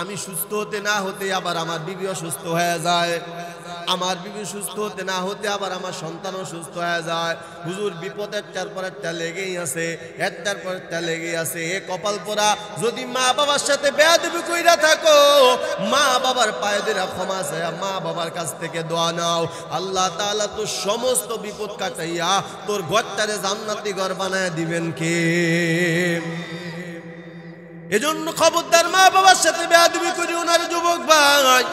Speaker 1: আমি সুস্থ হতে না হতে আবার আমার বিবি অসুস্থ হয়ে যায়, আমার বিবি সুস্থ হতে না হতে আবার আমার সন্তানও সুস্থ হয়ে যায়। হুজুর বিপদ একটার পর একটা লেগেই আছে, একটার পর একটা লেগেই আছে। এ কপাল পোড়া, যদি মা বাবার সাথে বেয়াদবি কইরা থাকো, মা বাবার পায়ে ধরে ক্ষমা চাইয়া মা বাবার কাছ থেকে দোয়া নাও। আল্লাহ তাআলা তো সমস্ত বিপদ কাটাইয়া তোর ঘরটারে জান্নাতি ঘর বানায় দিবেন কে? এজন্য খবরদার, মা বাবার সাথে বেয়াদবি করিও না রে যুবক ভাই।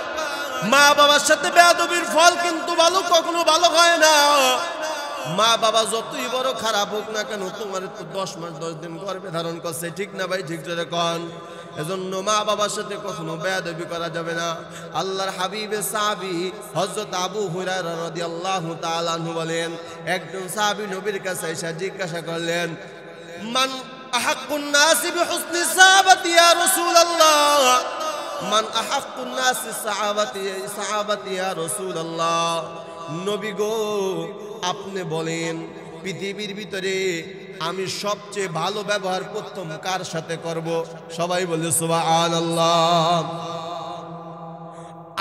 Speaker 1: মা বাবার সাথে বেয়াদবির ফল কিন্তু ভালো, কখনো ভালো হয় না। মা বাবা যতই বড় খারাপ হোক না কেন, তোমার তো 10 মাস 10 দিন গর্ভে ধারণ করছে। ঠিক না ভাই? ঠিক জোরে কন। এজন্য মা বাবার সাথে কখনো বেয়াদবি করা যাবে না। আল্লাহর হাবিবের সাহাবী হযরত আবু হুরায়রা রাদিয়াল্লাহু তাআলা আনহু বলেন, একজন সাহাবী নবীর কাছে এসে জিজ্ঞাসা করলেন, মান আহাক্কুন নাসি বিহুসনি সাহাবাতি ইয়া রাসূলুল্লাহ। মান আহাক্কুন নাসি সাহাবাতি ইয়া রাসূলুল্লাহ, নবী গো আপনি বলেন পৃথিবীর ভিতরে আমি সবচেয়ে ভালো ব্যবহার প্রথম কার সাথে করব? সবাই বলে সুবহানাল্লাহ।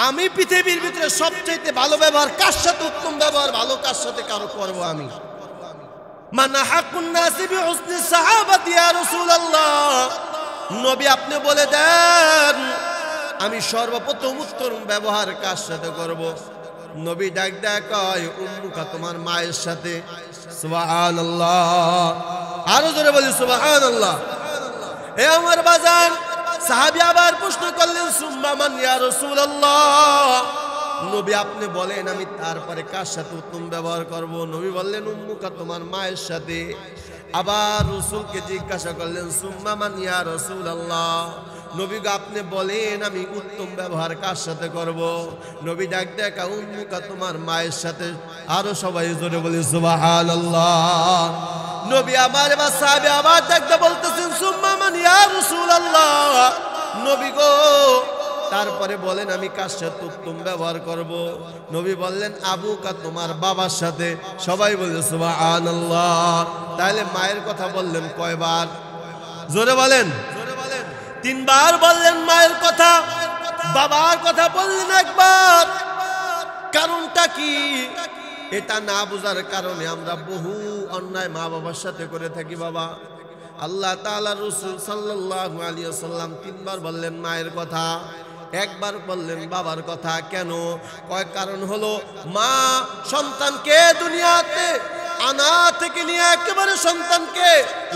Speaker 1: আমি পৃথিবীর ভিতরে সবচেয়ে ভালো ব্যবহার কার সাথে, উত্তম ব্যবহার ভালো কার সাথে কারো করব আমি? মান আহাক্কুন নাসি বিহুসনি সাহাবাতি ইয়া রাসূলুল্লাহ, নবী আপনি বলে দেন আমি সর্বপ্রথম উত্তম ব্যবহার কার সাথে করব? নবী ডাক ডাক কয় উম্মুকা, তোমার মায়ের সাথে। সুবহানাল্লাহ, আরো জোরে বলি সুবহানাল্লাহ। হে আমার বাজান, সাহাবী আবার প্রশ্ন করলেন সুম্মা মান ইয়া রাসূলুল্লাহ, নবী আপনি বলেন আমি তারপরে কার সাথে উত্তম ব্যবহার করব? নবী বললেন উম্মুকা, তোমার মায়ের সাথে। আবার রাসূলকে জিজ্ঞাসা করলেন সুম্মা মান ইয়া রাসূলুল্লাহ, নবী গো আপনি বলেন আমি উত্তম ব্যবহার কার সাথে করব? নবী ডাক দেখা উম্মুকা, তোমার মায়ের সাথে। আরো সবাই জোরে বলি সুবহানাল্লাহ। নবী আমার বা সাহাবী আবার ডাকতে বলতেছেন সুম্মা মান ইয়া রাসূলুল্লাহ, নবী গো তারপরে বলেন আমি কার সাথে উত্তম ব্যবহার করব? নবী বললেন আবুকা, তোমার বাবার সাথে। সবাই বলে সুবহানাল্লাহ। তাহলে মায়ের কথা বললেন কয়বার? জোরে বলেন। তিনবার বললেন মায়ের কথা, বাবার কথা বললেন একবার। কারণটা কি? এটা না বোঝার কারণে আমরা বহু অন্যায় মা বাবার সাথে করে থাকি। বাবা, আল্লাহ তাআলা রাসূল সাল্লাল্লাহু আলাইহি ওয়াসাল্লাম তিনবার বললেন মায়ের কথা, একবার বললেন বাবার কথা। কেন? কয় কারণ হলো মা সন্তানকে দুনিয়াতে আনা থেকে নিয়ে একেবারে সন্তানকে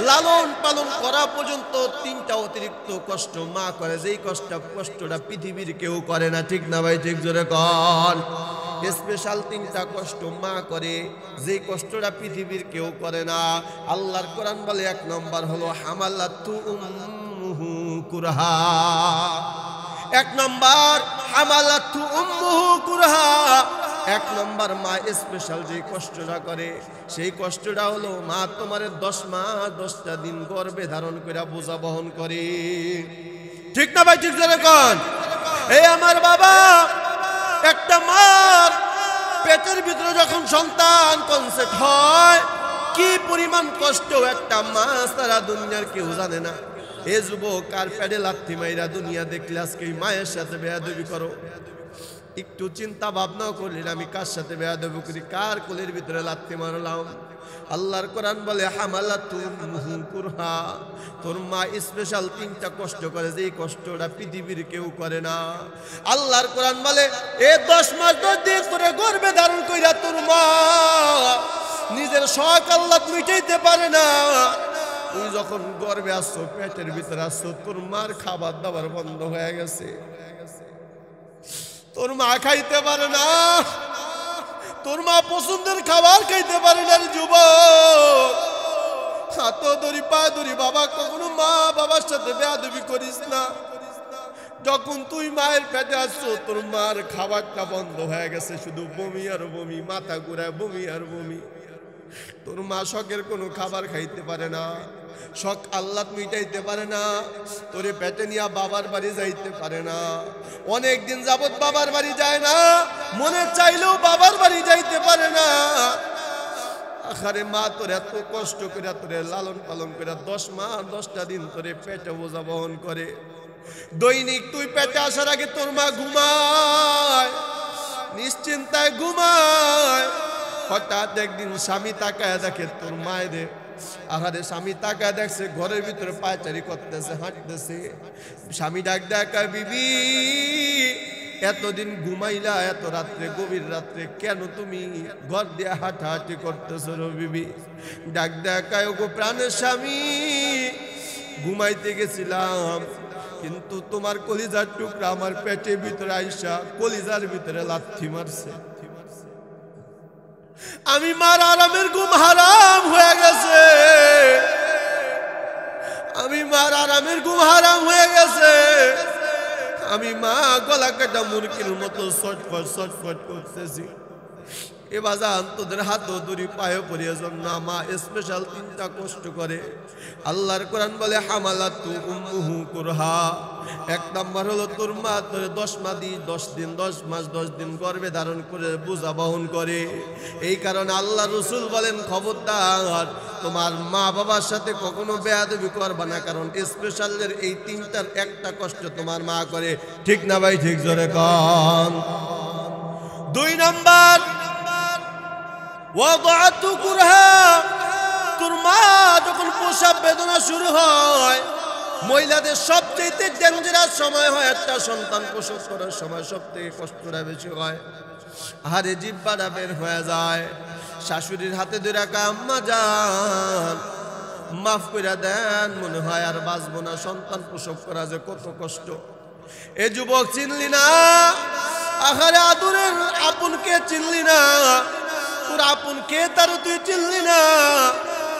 Speaker 1: লালন পালন করা পর্যন্ত তিনটা অতিরিক্ত কষ্ট মা করে, যেই কষ্টটা পৃথিবীর কেউ করে না। ঠিক না ভাই? ঠিক জোরে কর। স্পেশাল তিনটা কষ্ট মা করে, যেই কষ্টটা পৃথিবীর কেউ করে না। আল্লাহর কোরআন বলে এক নম্বর হলো হামালাতু উম্মুহু কুরহা। এক নম্বর হামালাতু উম্মুহু কুরহা। এক নম্বর মা স্পেশাল যে কষ্টটা করে, সেই কষ্টটা হলো মা তোমারে 10 মাস 10টা দিন গর্ভে ধারণ করে বোঝা বহন করে। ঠিক না ভাই? ঠিক জোরে কোন। এই আমার বাবা, একটা মার পেটের ভিতরে যখন সন্তান কনসেপ্ট হয়, কি পরিমাণ কষ্ট একটা মা সারা দুনিয়ার কেউ জানে না। এ যুবক, কার পেটে লাথি মাইরা দুনিয়া দেখলে আজকে মায়ের সাথে বেয়াদবি করো? একটু চিন্তা ভাবনা করলেন আমি কার সাথে বেয়াদবি করি, কার কোলের ভিতরে লাথি মারলাম? আল্লাহর কোরআন বলে হামালাতু উম্মুহু কুরহা, তোর মা স্পেশাল তিনটা কষ্ট করে, যেই কষ্টটা পৃথিবীর কেউ করে না। আল্লাহর কোরআন বলে এ 10 মাস 10 দিন তোরে গর্ভে ধারণ কইরা তোর মা নিজের শখ আল্লাহ মিটাইতে পারে না। তুই যখন গর্ভে আসছো, পেটের ভিতরে আসছো, তোর মার খাবার দাবার বন্ধ হয়ে গেছে, তোর মা খাইতে পারে না, তোর মা পছন্দের খাবার খাইতে পারে না। যুবক, হাত ধরি পা ধরি, বাবা কখনো মা বাবার সাথে বেয়াদবি করিস না। যখন তুই মায়ের পেটে আসছো, তোর মার খাবারটা বন্ধ হয়ে গেছে, শুধু বমি আর বমি, মাথা ঘুরায় বমি আর বমি। তোর মা শখের কোনো খাবার খাইতে পারে না, শখ আল্লাহ মিটাইতে পারে না, তোরে পেটে নিয়ে বাবার বাড়ি যাইতে পারে না। অনেক দিন যাবত বাবার বাড়ি যায় না, মনে চাইলেও বাবার বাড়ি যাইতে পারে না। আখারে মা তোর এত কষ্ট করে তোরে লালন পালন করে 10 মাস 10টা দিন তোরে পেটে বোঝা বহন করে। দৈনিক তুই পেটে আসার আগে তোর মা ঘুমায়, নিশ্চিন্তায় ঘুমায়। হঠাৎ একদিন স্বামী তাকায় দেখে তোর মায়ের, আহারে স্বামী তাকায় দেখছে ঘরের ভিতরে পায়চারি করতেছে, হাঁটতেছে। স্বামী ডাক দেখায় বিবি এতদিন ঘুমাইলা, এত রাত্রে গভীর রাত্রে কেন তুমি ঘর দিয়ে হাঁটাহাঁটি করতেছ রে বিবি? ডাক দেখায় ওগো প্রাণের স্বামী, ঘুমাইতে গেছিলাম, কিন্তু তোমার কলিজার টুকরা আমার পেটের ভিতরে আইসা কলিজার ভিতরে লাথি মারছে। আমি মার আরামের ঘুম হারাম হয়ে গেছে, আমি মার আরামের ঘুম হারাম হয়ে গেছে। আমি মা গলা কাটা মুরগির মতো ছটফট ছটফট করতেছি। এ বাজান তোদের হাতও দড়ি পায়ে পড়িয়ে জন্য মা স্পেশাল 3টা কষ্ট করে। আল্লাহর কোরআন বলে হামালাতু উম্মুহু কুরহা। 1 নাম্বার হলো তোর মা তোরে 10 দিন 10 মাস 10 দিন গর্ভে ধারণ করে বোঝা বহন করে। এই কারণে আল্লাহ রসুল বলেন খবরদার তোমার মা বাবার সাথে কখনো বেয়াদবি করবা না, কারণ স্পেশালের এই 3টার একটা কষ্ট তোমার মা করে। ঠিক না ভাই? ঠিক জোরে কন। 2 নাম্বার ওয়াদাতু কুরহা। তোর মা যখন প্রসব বেদনা শুরু হয়, মহিলাদের সবচেয়ে ডেঞ্জারাস সময় হয় একটা সন্তান প্রসব করার সময়, সবথেকে কষ্টটা বেশি হয়। আরে জিহ্বাটা বের হয়ে যায়। শাশুড়ির হাতে ধরে রাখা আম্মা জান মাফ করে দেন, মনে হয় আর বাঁচবো না। সন্তান প্রসব করা যে কত কষ্ট। এ যুবক চিনলি না? আহারে আদরের আপনকে চিনলি না? তোর আপনকে তারও তুই চিনলি না।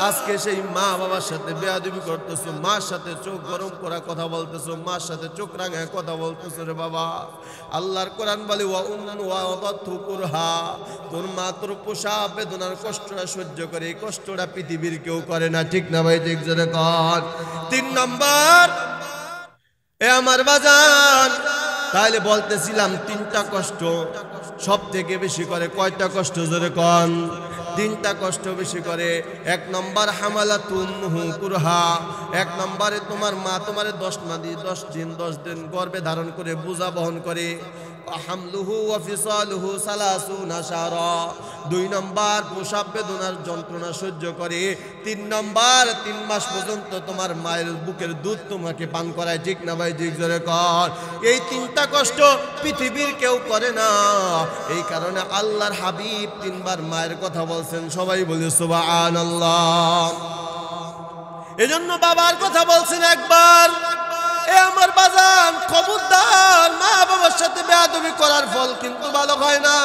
Speaker 1: আজকে সেই মা বাবার সাথে বেয়াদবি করতেছো, মার সাথে চোখ গরম করা কথা বলতেছো, মার সাথে চোখ রাঙায় কথা বলতেছো রে বাবা। আল্লাহর কোরআন বলে ওয়া উম্মু ওয়াদাতু কুরহা। তোর মা তোর প্রসব বেদনার কষ্টটা সহ্য করে, এই কষ্টটা পৃথিবীর কেউ করে না। ঠিক না ভাই? ঠিক জোরে কর। 3 নাম্বার এ আমার বাজান, তাহলে বলতেছিলাম 3টা কষ্ট সব থেকে বেশি করে। কয়টা কষ্ট জোরে কন? 3টা কষ্ট বেশি করে। 1 নম্বর হামালাতু উম্মুহু কুরহা। 1 নম্বরে তোমার মা তোমারে 10 দিন গর্ভে ধারণ করে বোঝা বহন করে। হামলুহু ওয়া ফিসালুহু 30 শাহরা। 2 নম্বর প্রসব বেদনার যন্ত্রণা সহ্য করে। 3 নম্বর 3 মাস পর্যন্ত তোমার মায়ের বুকের দুধ তোমাকে পান করায়। ঠিক না ভাই? ঠিক জোরে কর। এই 3টা কষ্ট পৃথিবীর কেউ করে না। এই কারণে আল্লাহর হাবিব 3 বার মায়ের কথা বলছেন। সবাই বলে সুবহানাল্লাহ। এজন্য বাবার কথা বলছেন একবার। এ আমার বাজান খবরদার, মা বাবার সাথে বেয়াদবি করার ফল কিন্তু ভালো হয় না।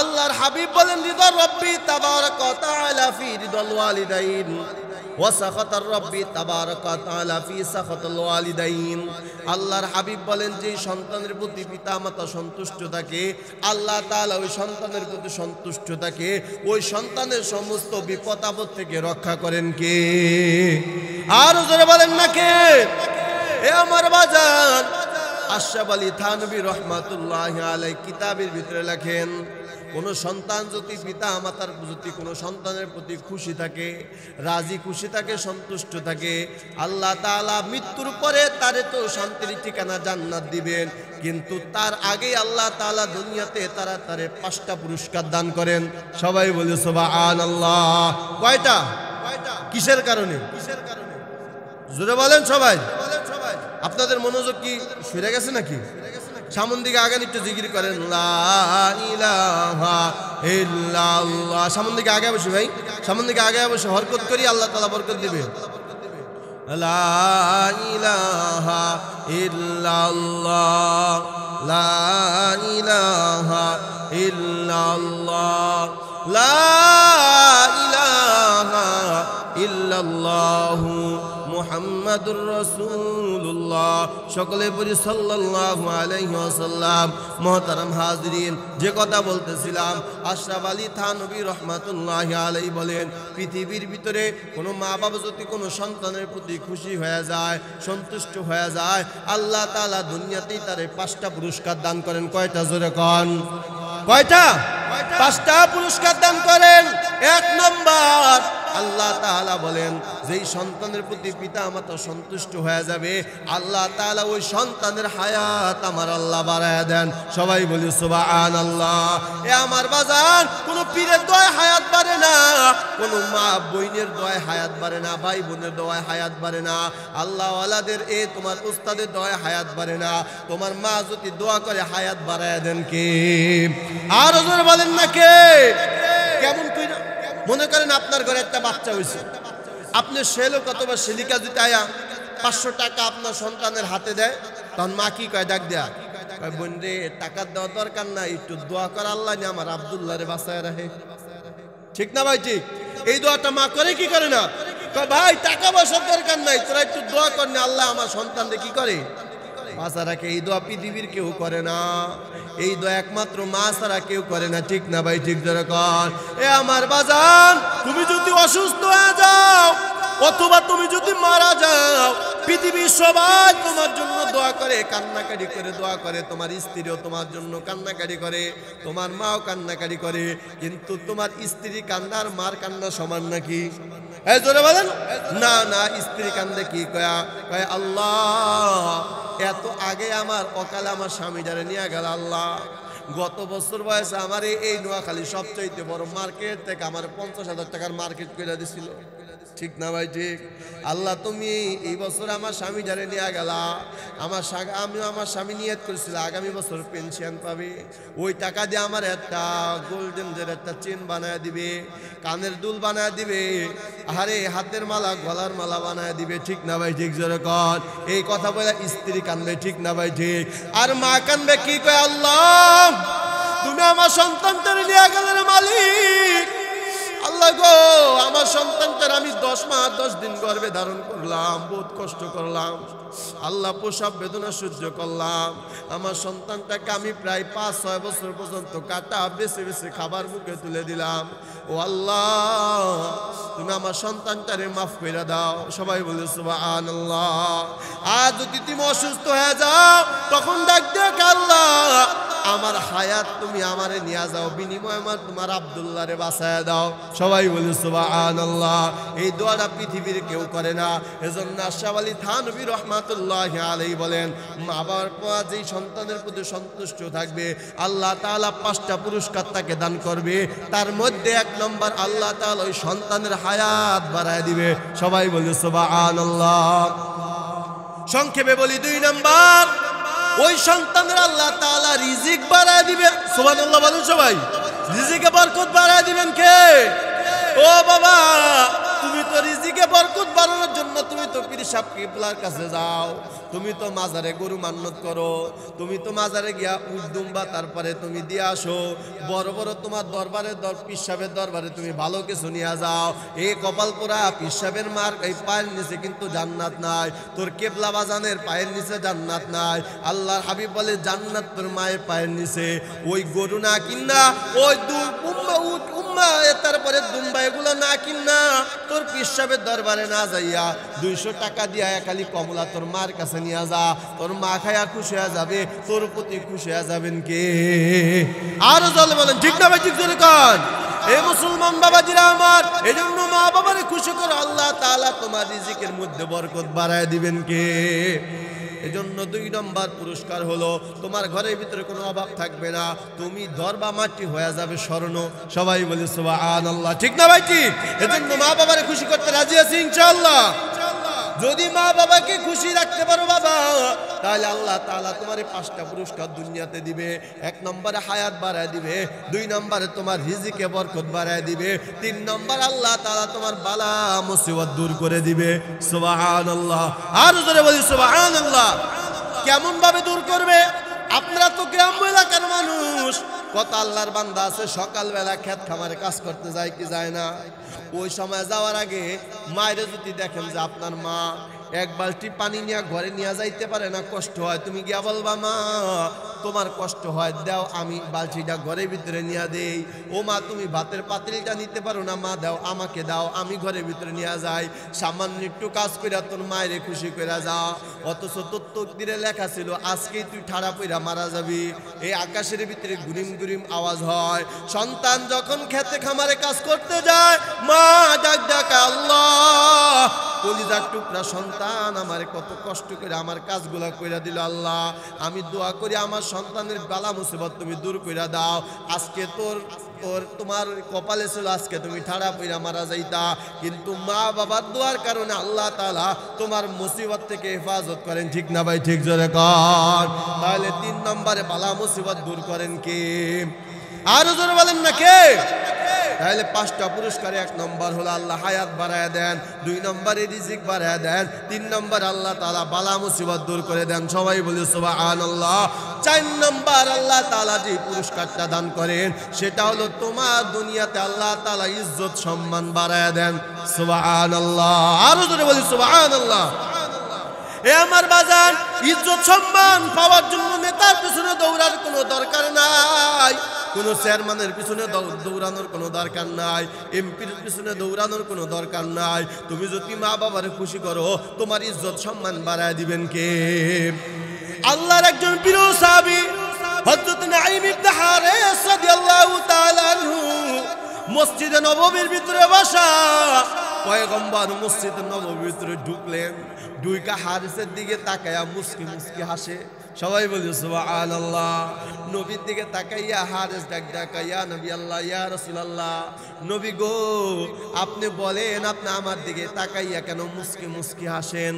Speaker 1: আল্লাহর হাবিব বলেন রিদা রাব্বি তাবারাকা ওয়া তাআলা ফি রিদাল ওয়ালিদাইন ওয়া সাখাতার রাব্বি তাবারাকা ওয়া তাআলা ফি সাখাতাল ওয়ালিদাইন। আল্লাহর হাবিব বলেন যে সন্তানের প্রতি পিতামাতা সন্তুষ্ট থাকে, আল্লাহ তাআলা ওই সন্তানের প্রতি সন্তুষ্ট থাকে। ওই সন্তানের সমস্ত বিপদ আপদ থেকে রক্ষা করেন কে? আর জোরে বলেন না কে? এ আমার বাজান আশরাফ আলী থানভী রহমাতুল্লাহি আলাইহি কিতাবের ভিতরে লেখেন, কোন সন্তান যদি পিতা মাতার প্রতি কোন সন্তানের প্রতি খুশি থাকে, রাজি খুশি থাকে, সন্তুষ্ট থাকে, আল্লাহ তাআলা মৃত্যুর পরে তারে তো শান্তির ঠিকানা জান্নাত দিবেন। কিন্তু তার আগে আল্লাহ তাআলা দুনিয়াতে তারে 5টা পুরস্কার দান করেন। সবাই বলে সুবহানাল্লাহ। কয়টা? কিসের কারণে? জোরে বলেন সবাই। আপনাদের মনোযোগ কি সরে গেছে নাকি? সামন দিকে আগে একটু জিকির করেন, লা ইলাহা ইল্লাল্লাহ। সামন দিকে আগে বসে ভাই, সামন দিকে আগে বসে হরকত করি, আল্লাহ তাআলা বরকত দিবে। লা ইলাহা ইল্লাল্লাহ, লা ইলাহা ইল্লাল্লাহ, লা ইলাহা ইল্লাল্লাহু মুহাম্মাদুর রাসূলুল্লাহ। সকলে বলি সাল্লাল্লাহু আলাইহি ওয়াসাল্লাম। মুহতারাম হাজিরিন, যে কথা বলতেছিলাম, আশরাফ আলী থানভী রাহমাতুল্লাহি আলাইহি বলেন, পৃথিবীর ভিতরে কোনো মা বাবা যদি কোনো সন্তানের প্রতি খুশি হয়ে যায়, সন্তুষ্ট হয়ে যায়, আল্লাহ তাআলা দুনিয়াতেই তারে 5টা পুরস্কার দান করেন। কয়টা জোরে কন? কয়টা? 5টা পুরস্কার দান করেন। 1 নম্বর আল্লাহ তাআলা বলেন, যেই সন্তানের প্রতি পিতা মাতা সন্তুষ্ট হয়ে যাবে, আল্লাহ তাআলা ওই সন্তানের হায়াত আমার আল্লাহ বাড়ায়া দেন। সবাই বলি সুবহানাল্লাহ। এ আমার বাজান, কোন পীরের দোয়ায় হায়াত বাড়ে না, কোন মা বইনের দোয়ায় হায়াত বাড়ে না, ভাই বোনের দোয়ায় হায়াত বাড়ে না, আল্লাহ ওয়ালাদের তোমার উস্তাদের দোয়ায় হায়াত বাড়ে না। তোমার মা যদি দোয়া করে হায়াত বাড়ায়া দেন কে? আর জোরে বলেন না কে? কেমন কইরা? মনে করেন আপনার ঘরে একটা বাচ্চা হয়েছে, আপনি ছেলে অথবা ছেলিকা যদি আয়া 500 টাকা আপনার সন্তানের হাতে দেয়, তখন মা কি কয়? ডাক দেয়া কয়, বোন রে টাকা দেওয়া দরকার নাই, একটু দোয়া কর আল্লাহ নিয়ে আমার আব্দুল্লাহ রে বাঁচায় রাখে। ঠিক না ভাই? ঠিক। এই দোয়াটা মা করে কি করে না? কয় ভাই টাকা পয়সার দরকার নাই, তোরা একটু দোয়া কর না, আল্লাহ আমার সন্তানদের কি করে? মা ছাড়া এই দোয়া পৃথিবীর কেউ করে না, এই দোয়া একমাত্র মা ছাড়া কেউ করে না, ঠিক না ভাই? ঠিক জোরে কর। এ আমার বাজান, তুমি যদি অসুস্থ হয়ে যাও অথবা তুমি যদি মারা যাও, পৃথিবীর সবাই তোমার জন্য দোয়া করে, কান্নাকাটি করে দোয়া করে, তোমার স্ত্রীও তোমার জন্য কান্নাকাটি করে, তোমার মাও কান্নাকাটি করে, কিন্তু তোমার স্ত্রী কান্নার মার কান্না সমান নাকি? এই জোরে বলেন না। না, স্ত্রী কান্দে কি কয়া? কয় আল্লাহ এত আগে আমার অকালে আমার স্বামী যারা নিয়ে গেল, আল্লাহ গত বছর বয়সে আমার এই নোয়াখালী সবচাইতে বড় মার্কেট থেকে আমার 50,000 টাকার মার্কেট করে দিছিল, ঠিক না ভাই? ঠিক। আল্লাহ তুমি এই বছর আমার স্বামী যারে নিয়ে গেলা, আমি আমার স্বামী নিয়ত করেছিল আগামী বছর পেনশন পাবে, ওই টাকা দিয়ে আমার একটা গোল্ডেনের একটা চেন বানায় দিবে, কানের দুল বানায় দিবে, আরে হাতের মালা গলার মালা বানায় দিবে, ঠিক না ভাই? ঠিক জোরে কর। এই কথা বলে স্ত্রী কানবে, ঠিক না ভাই? ঠিক। আর মা কানবে কি কয়? আল্লাহ তুমি আমার সন্তানটারে নিয়ে গেলেন মালিক, আল্লাহ গো আমার সন্তানটার আমি 10 মাস 10 দিন গর্ভে ধারণ করলাম, বহুত কষ্ট করলাম আল্লাহ, প্রসব বেদনা সহ্য করলাম, আমার সন্তানটাকে আমি প্রায় 5-6 বছর পর্যন্ত কাটা বেছে বেছে খাবার মুখে তুলে দিলাম, ও আল্লাহ তুমি আমার সন্তানটারে মাফ করে দাও। সবাই বলে সুবহানাল্লাহ। আর যদি তুমি অসুস্থ হয়ে যাও তখন ডাক দেখ আল্লাহ আমার হায়াত তুমি আমারে নিয়ে যাও, বিনিময় আমার তোমার আব্দুল্লাহরে বাঁচায় দাও। সবাই বলে সুবহানাল্লাহ। এই দোয়াটা পৃথিবীর কেউ করে না। এজন্য আশরাফ আলী থানভী রাহমাতুল্লাহি আলাইহি বলেন, মা বাবার পর যেই সন্তানের প্রতি সন্তুষ্ট থাকবে আল্লাহ তাআলা 5টা পুরস্কার তাকে দান করবে। তার মধ্যে 1 নম্বর আল্লাহ তাআলা ওই সন্তানের হায়াত বাড়ায় দিবে। সবাই বলে সুবহানাল্লাহ। সংক্ষেপে বলি 2 নম্বর, ওই সন্তানের আল্লাহ তাআলা রিজিক বাড়ায় দিবে। সুবহানাল্লাহ বলুন সবাই। রিজিকে বরকত বাড়ায় দিবেন কে? ও বাবা, তুমি তো রিজিকে বরকত বাড়ানোর জন্য তুমি তো পীর সাহেব কিবলার কাছে যাও, তুমি তো মাজারে গরু মান্নত করো, তুমি তো মাজারে গিয়া উট দুম্বা তারপরে তুমি দিয়ে আসো, বড় বড় তোমার দরবারে পীর সাহেবের দরবারে তুমি ভালো কিছু নিয়ে যাও। এই কপাল পোড়া পীর সাহেবের মার এই পায়ের নিচে কিন্তু জান্নাত নাই, তোর কেবলা বাজানের পায়ের নিচে জান্নাত নাই। আল্লাহর হাবিব বলে জান্নাত তোর মায়ের পায়ের নিচে। ওই গরু না কিনা, ওই উট উম্মা তারপরে দুম্বা এগুলো না কিনা তোর পীর সাহেবের দরবারে না যাইয়া 200 টাকা দিয়া খালি কমলা তোর মার কাছে নিয়ে যা, তোর মা খায়া খুশি হয়ে যাবে, তোর প্রতি খুশি হয়ে যাবেন কে? আরো জলে বলেন ঠিক না ভাই? ঠিক জোরে কর। এই মুসলমান বাবাজিরা আমার, এজন্য মা বাবারে খুশি করো, আল্লাহ তাআলা তোমার রিজিকের মধ্যে বরকত বাড়ায় দিবেন কে? এজন্য 2 নম্বর পুরস্কার হলো তোমার ঘরের ভিতরে কোনো অভাব থাকবে না, তুমি দরবা মাটি হয়ে যাবে স্বর্ণ। সবাই বলে সুবহানাল্লাহ। ঠিক না ভাই? ঠিক। এজন্য মা বাবারে খুশি করতে রাজি আছি ইনশাআল্লাহ। যদি মা বাবাকে খুশি রাখতে পারো বাবা, তাহলে আল্লাহ তাআলা তোমার 5টা পুরস্কার দুনিয়াতে দিবে। 1 নম্বরে হায়াত বাড়ায় দিবে, 2 নম্বরে তোমার রিজিকে বরকত বাড়ায় দিবে, 3 নম্বর আল্লাহ তাআলা তোমার বালা মুসিবত দূর করে দিবে। সুবহানাল্লাহ। আর জোরে বলি সুবহানাল্লাহ। কেমন ভাবে দূর করবে? আপনারা তো গ্রাম্য এলাকার মানুষ, কত আল্লাহর বান্দা আছে সকালবেলা ক্ষেত খামারে কাজ করতে যায় কি যায় না? ওই সময় যাওয়ার আগে মায়ের যদি দেখেন যে আপনার মা 1 বালতি পানি নিয়ে ঘরে নিয়ে যাইতে পারে না, কষ্ট হয়, তুমি গিয়া বলবা মা তোমার কষ্ট হয়, দাও আমি বালতিটা ঘরের ভিতরে নিয়ে দেই। ও মা তুমি ভাতের পাতিলটা নিতে পারো না, মা দাও আমাকে দাও, আমি ঘরের ভিতরে নিয়ে যাই। সামান্য একটু কাজ কইরা তোর মায়ের খুশি কইরা যা। অথচ তোর তকদিরে লেখা ছিল আজকেই তুই ঠাড়া পইরা মারা যাবি। এই আকাশের ভিতরে গুরিম গুরিম আওয়াজ হয়। সন্তান যখন খেতে খামারে কাজ করতে যায়, মা ডাক ডাক আল্লাহ, কলিজার টুকরা সন্তান আমারে কত কষ্ট করে আমার কাজগুলা কইরা দিল, আল্লাহ আমি দোয়া করি আমার সন্তানের বালা মুসিবত তুমি দূর কইরা দাও। আজকে তোমার কপালে ছিল আজকে তুমি ঠাড়া পইরা মারা যাইতা, কিন্তু মা বাবার দোয়ার কারণে আল্লাহ তাআলা তোমার মুসিবত থেকে হেফাজত করেন। ঠিক না ভাই? ঠিক জোরে কর। তাহলে 3 নম্বরে বালা মুসিবত দূর করেন কে? আরো জোরে বলেন না কে? তাহলে 5টা পুরস্কারে 1 নম্বর হলো আল্লাহ হায়াত বাড়ায় দেন, 2 নম্বরে রিজিক বাড়ায় দেন, 3 নম্বর আল্লাহ তাআলা বালা মুসিবত দূর করে দেন। সবাই বলে সুবহানাল্লাহ। 4 নম্বর আল্লাহ তাআলা যে পুরস্কারটা দান করেন সেটা হলো তোমার দুনিয়াতে আল্লাহ তাআলা ইজ্জত সম্মান বাড়ায় দেন। সুবহানাল্লাহ। আরো জোরে বলি সুবহানাল্লাহ। এ আমার বাজান, ইজ্জত সম্মান পাওয়ার জন্য নেতার পিছনে দৌড়ার কোনো দরকার নাই, কোনো চেয়ারম্যানের পিছনে দৌড়ানোর কোনো দরকার নাই, এমপির পিছনে দৌড়ানোর কোনো দরকার নাই। তুমি যদি মা বাবারে খুশি করো, তোমার ইজ্জত সম্মান বাড়ায় দিবেন কে? আল্লাহর একজন প্রিয় সাহাবী হযরত নাঈম ইবনে হারিস রাদিয়াল্লাহু তাআলা আনহু মসজিদে নববীর ভিতরে বসা, পয়গম্বর মসজিদে নববীর ভিতরে ঢুকলেন, দুইকা হারিসের দিকে তাকায়া মুস্কি মুস্কি হাসে। সবাই বলি সুবহানাল্লাহ। নবীর দিকে তাকাইয়া হারিস ডাক ডাকা, ইয়া নবী আল্লাহ, ইয়া রাসূলুল্লাহ, নবী গো আপনি বলেন আপনি আমার দিকে তাকাইয়া কেন মুস্কি মুস্কি হাসেন?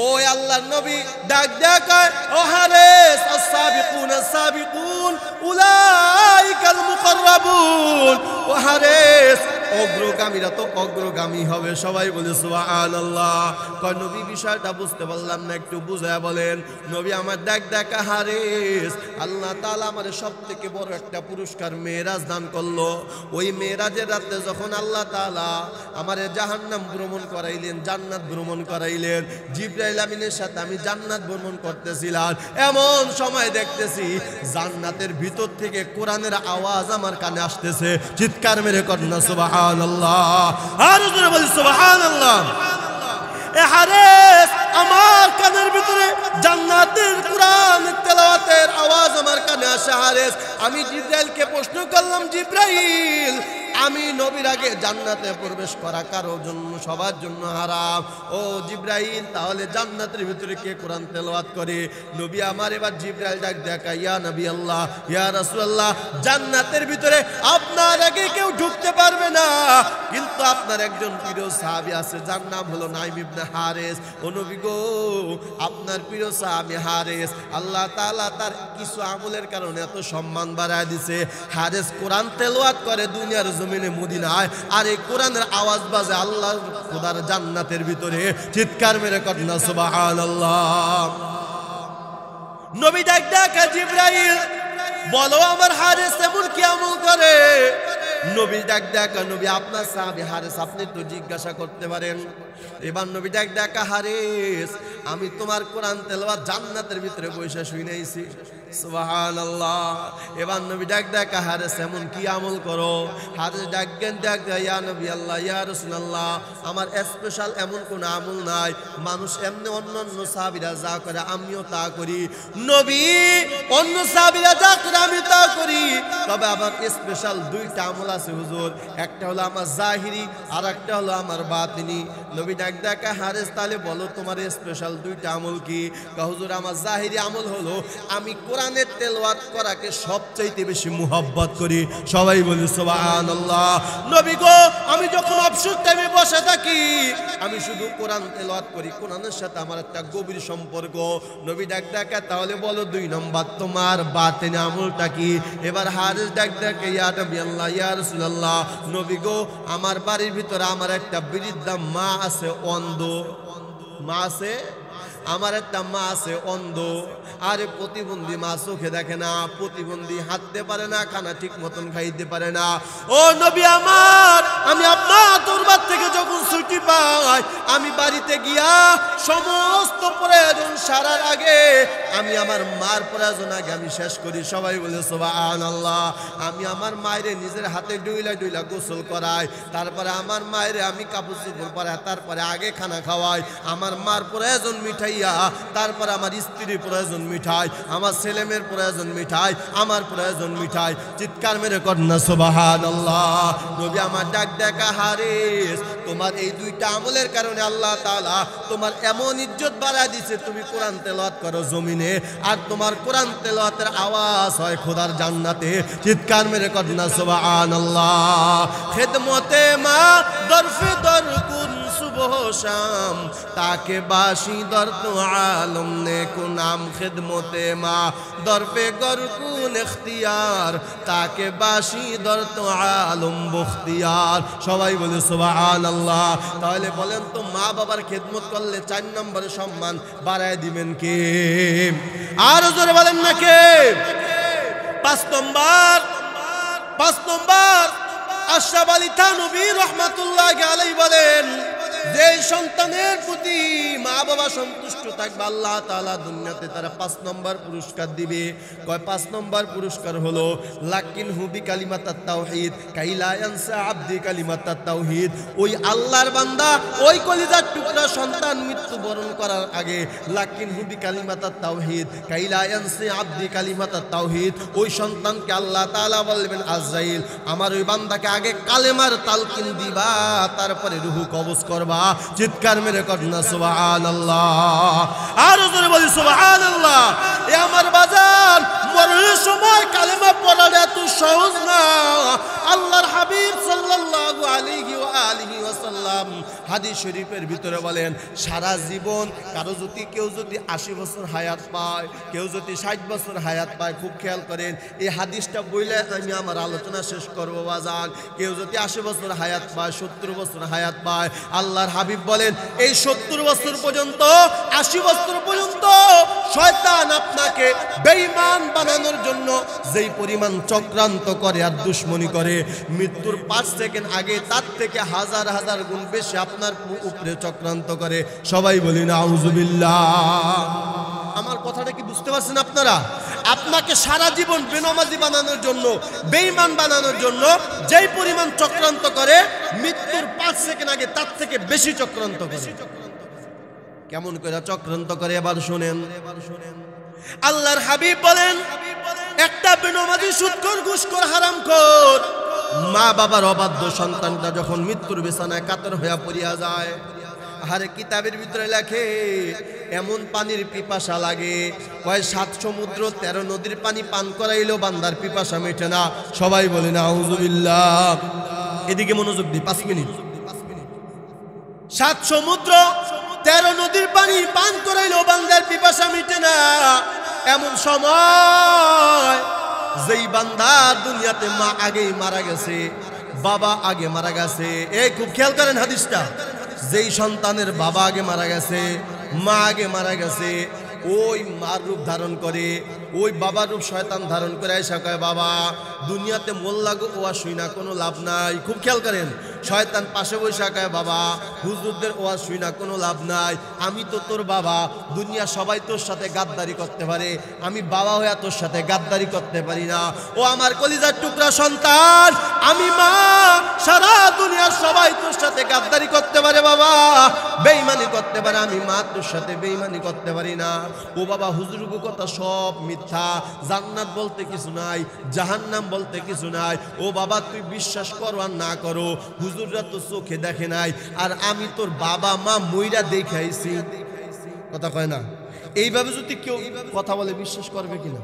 Speaker 1: ও আল্লাহর নবী ডাক ডাকা, ও হারিস, আস-সাবিকুন আস-সাবিকুন উলাইকাল মুকাররাবুন। ও হারিস, অগ্রগামীরা তো অগ্রগামী হবে। সবাই বলে সুবহানাল্লাহ। কয় নবী বিষয়টা বুঝতে পারলাম না, একটু বুঝায়া বলেন। নবী আমার ডাক ডাকা, হারিস আল্লাহ তাআলা আমার সবথেকে বড় একটা পুরস্কার মেরাজ দান করলো। ওই মেরাজের রাতে যখন আল্লাহ তাআলা আমারে জাহান্নাম ভ্রমণ করাইলেন, জান্নাত ভ্রমণ করাইলেন, জিবরাইল আমিনের সাথে আমি জান্নাত ভ্রমণ করতেছিলাম, এমন সময় দেখতেছি জান্নাতের ভিতর থেকে কোরআনের আওয়াজ আমার কানে আসতেছে। চিৎকার মেরে কন্যা সুবহানাল্লাহ, আর জোরে বলি সুবহানাল্লাহ। এ হারিস, আমার কানের ভিতরে জান্নাতের কোরআন তেলাওয়াতের আওয়াজ আমার কানে আসে। হারিস, আমি জিবরাইলকে প্রশ্ন করলাম, জিবরাইল আমি নবীর আগে জান্নাতে প্রবেশ করা কারোর জন্য, সবার জন্য হারাম। ও জিবরাইল, তাহলে জান্নাতের ভিতরে কে কোরআন তেলাওয়াত করে? নবী আমার এবার জিবরাইল ডাক দেখা, ইয়া নবী আল্লাহ, ইয়া রাসূলুল্লাহ, জান্নাতের ভিতরে আপনার আগে কেউ ঢুকতে পারবে না, কিন্তু আপনার একজন প্রিয় সাহাবী আছে যার নাম হলো নাঈম ইবনে হারিস। ও নবী গো আপনার প্রিয় সাহাবী হারিস, আল্লাহ তাআলা তার কিছু আমলের কারণে এত সম্মান বাড়ায় দিছে। হারিস কোরআন তেলাওয়াত করে দুনিয়ার জমিনে মদিনায়, আর এই কোরআনের আওয়াজ বাজে আল্লাহর খোদার জান্নাতের ভিতরে। চিৎকার মেরে কন্যা সুবহানাল্লাহ। নবী ডাক ডাকা, জিবরাইল বলো আমার হারিস এমন কি আমল করে? নবী ডাক ডাকা, নবী আপনার সাহাবী হারিস, আপনি তো জিজ্ঞাসা করতে পারেন। এবার নবী ডাক ডাকা, হারিস আমি তোমার কোরআন তেলাওয়াত জান্নাতের ভিতরে বসে শুনাইছি। সুবহানাল্লাহ। এবার নবী ডাক ডাকা, হারিস এমন কি আমল করো? হারিস ডাকেন ডাক, ইয়া নবী আল্লাহ, ইয়া রাসূলুল্লাহ, আমার স্পেশাল এমন কোন আমল নাই, মানুষ এমনি অন্যান্য সাহাবীরা যা করে আমিও তা করি। নবী অন্য সাহাবীরা যা করে আমি তা করি, তবে আমার স্পেশাল দুইটা আমল আছে হুজুর, একটা হলো আমার জাহিরি আর একটা হলো আমার বাতিনি। নবী ডাক ডাকা, হারিস তাহলে বলো তোমার স্পেশাল দুইটা আমল কি? হুজুর আমার জাহিরি আমল হলো আমি কোরআনের তেলাওয়াত করাকে সবচাইতে বেশি মুহাব্বত করি। সবাই বলি সুবহানাল্লাহ। নবী গো আমি যখন অবসর টাইমে বসে থাকি আমি শুধু কোরআন তেলাওয়াত করি, কোরআনের সাথে আমার একটা গভীর সম্পর্ক। নবী ডাক ডাকা, তাহলে বলো দুই নম্বর তোমার বাতিনি আমলটা কি? এবার হারিস ডাক ডাকে, ইয়া নবী আল্লাহ, ইয়া রাসূলুল্লাহ, নবী গো আমার বাড়ির ভিতরে আমার একটা বৃদ্ধা মা আছে, অন্ধ মা আছে, আমার একটা মা আছে অন্ধ, আরে প্রতিবন্ধী মা, চোখে দেখে না, প্রতিবন্ধী হাঁটতে পারে না, খানা ঠিক মতন খাইতে পারে না। ও নবী আমার, আমি আপনার দরবার থেকে যখন ছুটি পাই আমি বাড়িতে গিয়া সমস্ত প্রয়োজন সারার আগে আমি আমার মার প্রয়োজন আগে আমি শেষ করি। সবাই বলে সুবহানাল্লাহ। আমি আমার মায়ের নিজের হাতে ডুইলা ডুইলা গোসল করাই, তারপরে আমার মায়ের আমি কাপড় চোপড় পরাই, তারপরে আগে খানা খাওয়াই, আমার মার প্রয়োজন মিঠাইয়া, তারপরে আমার স্ত্রীর প্রয়োজন মিঠাই, আমার ছেলেমেয়ের প্রয়োজন মিঠাই, আমার প্রয়োজন মিঠাই। চিৎকার মেরে কন্যা সুবহানাল্লাহ। নবী আমার ডাক ডাকা, হারিস তোমার এই দুইটা আমলের কারণে আল্লাহ তাআলা তোমার এমন ইজ্জত বাড়ায় দিয়েছে, তুমি কোরআন তেলাওয়াত করো জমিনে, আর তোমার কোরআন তেলাওয়াতের আওয়াজ হয় খোদার জান্নাতে। চিৎকার মেরে কন্যা সুবহানাল্লাহ। খেদমতে মা দরফে দর কুন সুবহ শাম, তাকে বাসি দর তো আলম নে কো নাম। খেদমতে মা দরপে গর কুন ইখতিয়ার, তাকে বাসি দর তো আলম বখতিয়ার। সবাই বলে সুবহানাল্লাহ। তাহলে বলেন তো মা বাবার খেদমত করলে 4 নম্বরে সম্মান বাড়ায় দিবেন কে? আর জোরে বলেন না কে? 5 নম্বর আশরাফ আলী থানভী রাহমাতুল্লাহি আলাইহি বলেন, যে সন্তানের প্রতি মা বাবা সন্তুষ্ট থাকবে আল্লাহ তাআলা দুনিয়াতে তারা 5 নম্বর পুরস্কার দিবে। কয় 5 নম্বর পুরস্কার হলো লাকিন হুবি কালিমাতাত তাওহীদ কাইলা ইয়ানসা আবদি কালিমাতাত তাওহীদ। ওই আল্লাহর বান্দা ওই কলিজার টুকরা সন্তান মৃত্যুবরণ করার আগে লাকিন হুবি কালিমাতাত তাওহীদ কাইলা ইয়ানসা আবদি কালিমাতাত তাওহীদ, ওই সন্তানকে আল্লাহ তাআলা বলবেন আজরাইল আমার ওই বান্দাকে আগে কালেমার তালকিন দিবা, তারপরে রূহ কবজ করবা। চিৎকার মেরে করনা সুবহানাল্লাহ, আর জোরে বলি সুবহানাল্লাহ। এ আমার বাজার মরণের সময় কালেমা পড়াটা এত সহজ না। আল্লাহর হাবিব সাল্লাল্লাহু আলাইহি ওয়া আলিহি ওয়াসাল্লাম হাদিস শরীফের ভিতরে বলেন সারা জীবন কারো যদি কেউ যদি 80 বছর হায়াত পায়, কেউ যদি 60 বছর হায়াত পায়, খুব খেয়াল করেন এই হাদিসটা বইলে আমি আমার আলোচনা শেষ করব বাজান। কেউ যদি 80 বছর হায়াত পায়, 70 বছর হায়াত পায়, আল্লাহর হাবিব বলেন এই 70 বছর পর্যন্ত 80 বছর পর্যন্ত শয়তান আপনাকে বেঈমান বানানোর জন্য যেই পরিমাণ চক্রান্ত করে আর দুশমনি করে, মৃত্যুর 5 সেকেন্ড আগে তার থেকে হাজার হাজার গুণ বেশি আপনার উপরে চক্রান্ত করে। সবাই বলি না আউযুবিল্লাহ। আমার কথাটা কি বুঝতে পারছেন আপনারা? আপনাকে সারা জীবন বেনামাজি বানানোর জন্য, বেঈমান বানানোর জন্য যেই পরিমাণ চক্রান্ত করে, মৃত্যুর 5 সেকেন্ড আগে তার থেকে বেশি চক্রান্ত করে। কেমন করে চক্রান্ত করে এবার শুনেন। আল্লাহর হাবিব বলেন একটা বেনামাজি সুদখোর ঘুষখোর হারামখোর মা বাবার অবাধ্য সন্তানটা যখন মৃত্যুর বিছানায় কাতর হইয়া পড়িয়া যায়, আরে কিতাবের ভিতরে লেখে এমন পানির পিপাসা লাগে, কয় 7 সমুদ্র 13 নদীর পানি পান করাইলেও বান্দার পিপাসা মেটে না। সবাই বলে না আউযুবিল্লাহ। এদিকে মনোযোগ দিই 5 মিনিট। 7 সমুদ্র 13 নদীর পানি পান করাইলেও বান্দার পিপাসা মিটে না। এমন সময় যেই বান্দা দুনিয়াতে মা আগেই মারা গেছে, বাবা আগে মারা গেছে, এই খুব খেয়াল করেন হাদিসটা, যেই সন্তানের বাবা আগে মারা গেছে, মা আগে মারা গেছে, ওই মার রূপ ধারণ করে, ওই বাবার রূপ শয়তান ধারণ করে এসে কয় বাবা দুনিয়াতে মোল্লা গো ওয়াজ শুই না কোনো লাভ নাই। খুব খেয়াল করেন, শয়তান পাশে বসে কয় বাবা হুজুরদের ওয়াজ শুই না কোনো লাভ নাই, আমি তো তোর বাবা, দুনিয়া সবাই তোর সাথে গাদ্দারি করতে পারে, আমি বাবা হয়ে তোর সাথে গাদ্দারি করতে পারি না। ও আমার কলিজার টুকরা সন্তান, আমি মা, সারা দুনিয়ার সবাই তোর সাথে গাদ্দারি করতে পারে বাবা, বেঈমানি করতে পারে, আমি মা তোর সাথে বেঈমানি করতে পারি না। ও বাবা হুজুর কথা সব মিথ্যা, জান্নাত বলতে কিছু নাই, জাহান্নাম বলতে কিছু নাই। ও বাবা তুই বিশ্বাস করো আর না করো, হুজুররা তো চোখে দেখে নাই, আর আমি তোর বাবা মা মইরা দেখাইছি। কথা কয় না? এইভাবে যদি কেউ কথা বলে বিশ্বাস করবে কিনা?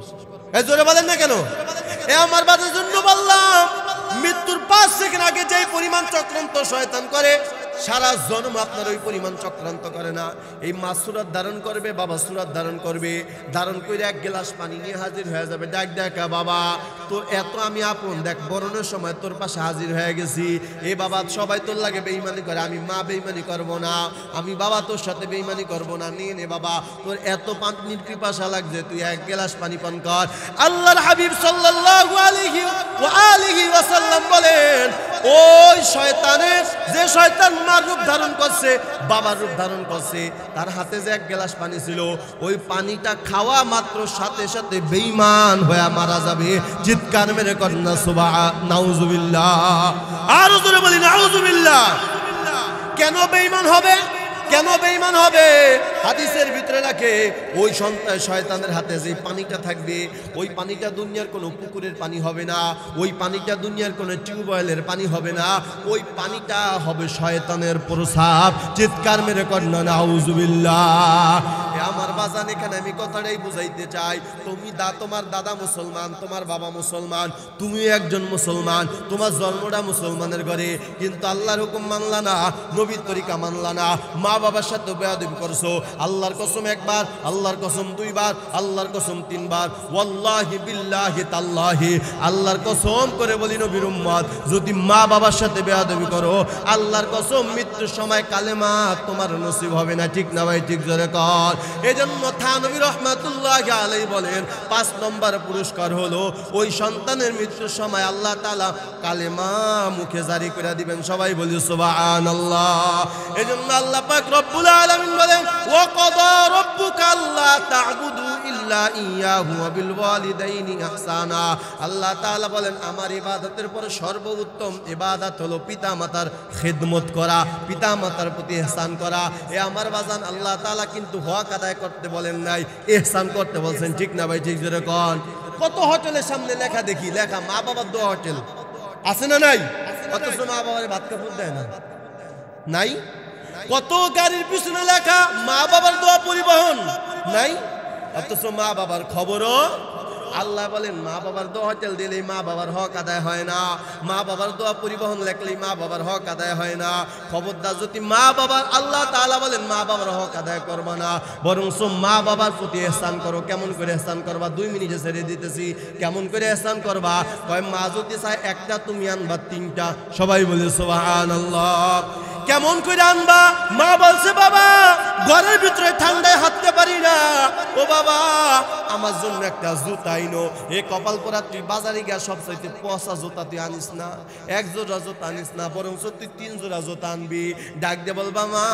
Speaker 1: এই জোরে বলেন না কেন? এ আমার বাবার জন্য বললাম, মৃত্যুর 5 সেকেন্ড আগে যেই পরিমাণ চক্রান্ত শয়তান করে, সারা জন্ম আপনার ওই পরিমাণ চক্রান্ত করে না। এই মা সুরাত ধারণ করবে, বাবা সুরাত ধারণ করবে, ধারণ করে 1 গ্লাস পানি নিয়ে হাজির হয়ে যাবে। দেখা বাবা তোর এত আমি আপন, দেখ বরণের সময় তোর পাশে হাজির হয়ে গেছি। এ বাবা সবাই তোর লাগে বেঈমানি করে, আমি মা বেঈমানি করব না, আমি বাবা তোর সাথে বেঈমানি করব না। নিয়ে নে বাবা, তোর এত পানির পিপাসা লাগছে, তুই 1 গ্লাস পানি পান কর। আল্লাহর হাবিব সাল্লাল্লাহু আলাইহি ওয়া আলিহি ওয়াসাল্লাম বলেন ওই শয়তানের, যে শয়তান মার রূপ ধারণ করছে, বাবার রূপ ধারণ করছে, তার হাতে যে 1 গ্লাস পানি ছিল, ওই পানিটা খাওয়া মাত্র সাথে সাথে বেঈমান হয়ে মারা যাবে। চিৎকার মেরে কন্যা নাউযুবিল্লাহ, আর জোরে বলি নাউযুবিল্লাহ। কেন বেঈমান হবে? কেন বেঈমান হবে? হাদিসের ভিতরে লেখে ওই সন্তান শয়তানের হাতে যে পানিটা থাকবে, ওই পানিটা দুনিয়ার কোনো পুকুরের পানি হবে না, ওই পানিটা দুনিয়ার কোনো টিউবওয়েলের পানি হবে না, ওই পানিটা হবে শয়তানের প্রস্রাব। চিৎকার মেরে কন্যা নাউযুবিল্লাহ। আমার বাজান এখানে আমি কথাটাই বুঝাইতে চাই, তোমার দাদা মুসলমান, তোমার বাবা মুসলমান, তুমি একজন মুসলমান, তোমার জন্মটা মুসলমানের ঘরে, কিন্তু আল্লাহর হুকুম মানলা না, নবীর তরিকা মানলা না, মা বাবার সাথে বেয়াদবি করছো, আল্লাহর কসম একবার, আল্লাহর কসম দুইবার, আল্লাহর কসম তিনবার, ওয়াল্লাহি বিল্লাহি তাল্লাহি, আল্লাহর কসম করে বলি নবীর উম্মত, যদি মা বাবার সাথে বেয়াদবি করো, আল্লাহর কসম মৃত্যুর সময় কালেমা তোমার নসিব হবে না। ঠিক না ভাই? ঠিক জোরে কর। এজন্য থানবী রাহমাতুল্লাহি আলাইহি বলেন 5 নম্বর পুরস্কার হলো ওই সন্তানের মৃত্যুর সময় আল্লাহ তাআলা কালেমা মুখে জারি করে দিবেন। সবাই বলি সুবহানাল্লাহ। এজন্য আল্লাহ পাক রব্বুল আলামিন বলেন, ওয়া কাদা রাব্বুকা আল্লা তা'বুদু ইল্লা ইয়াহু ওয়া বিল ওয়ালিদাইনি ইহসানা। আল্লাহ তাআলা বলেন, আমার ইবাদতের পরে সর্বোত্তম ইবাদত হলো পিতামাতার খিদমত করা, পিতামাতার প্রতি ইহসান করা। এ আমার বাজান, আল্লাহ তাআলা কিন্তু হক আদায় করতে বলেন নাই, ইহসান করতে বলছেন। ঠিক না ভাই? ঠিক জোরে কোন। কত হোটেলের সামনে লেখা দেখি, লেখা মা বাবার দোয়া হোটেল আছে না নাই? অথচ মা বাবার ভাত কাপড় দেয় না, নাই? কত গাড়ির পিছনে লেখা মা বাবার দোয়া পরিবহন, নাই? অথচ মা বাবার খবরও। আল্লাহ বলেন, মা বাবার দোয়া হোটেল দিলেই মা বাবার হক আদায় হয় না, মা বাবার দোয়া পরিবহন লেখলেই মা বাবার হক আদায় হয় না। খবরদার, যদি মা বাবার, আল্লাহ তাআলা বলেন মা বাবার হক আদায় করবা না, বরং মা বাবার প্রতি ইহসান করো। কেমন করে ইহসান করবা? 2 মিনিটে ছেড়ে দিতেছি। কেমন করে ইহসান করবা? কয়, মা যদি চায় একটা, তুমি আনবা 3টা। সবাই বলে সুবহানাল্লাহ। কেমন করে আনবা? মা বলছে, বাবা ঘরের ভিতরে ঠান্ডায় হাঁটতে পারি না, ও বাবা আমার জন্য একটা জুতা আইনো। এ কপাল পরা, তুই বাজারে গিয়া সবচাইতে পচা জুতা তুই আনিস না, 1 জোড়া জুতা আনিস না, বরং তুই 3 জোড়া জুতা আনবি। ডাক দিয়ে বলবা, মা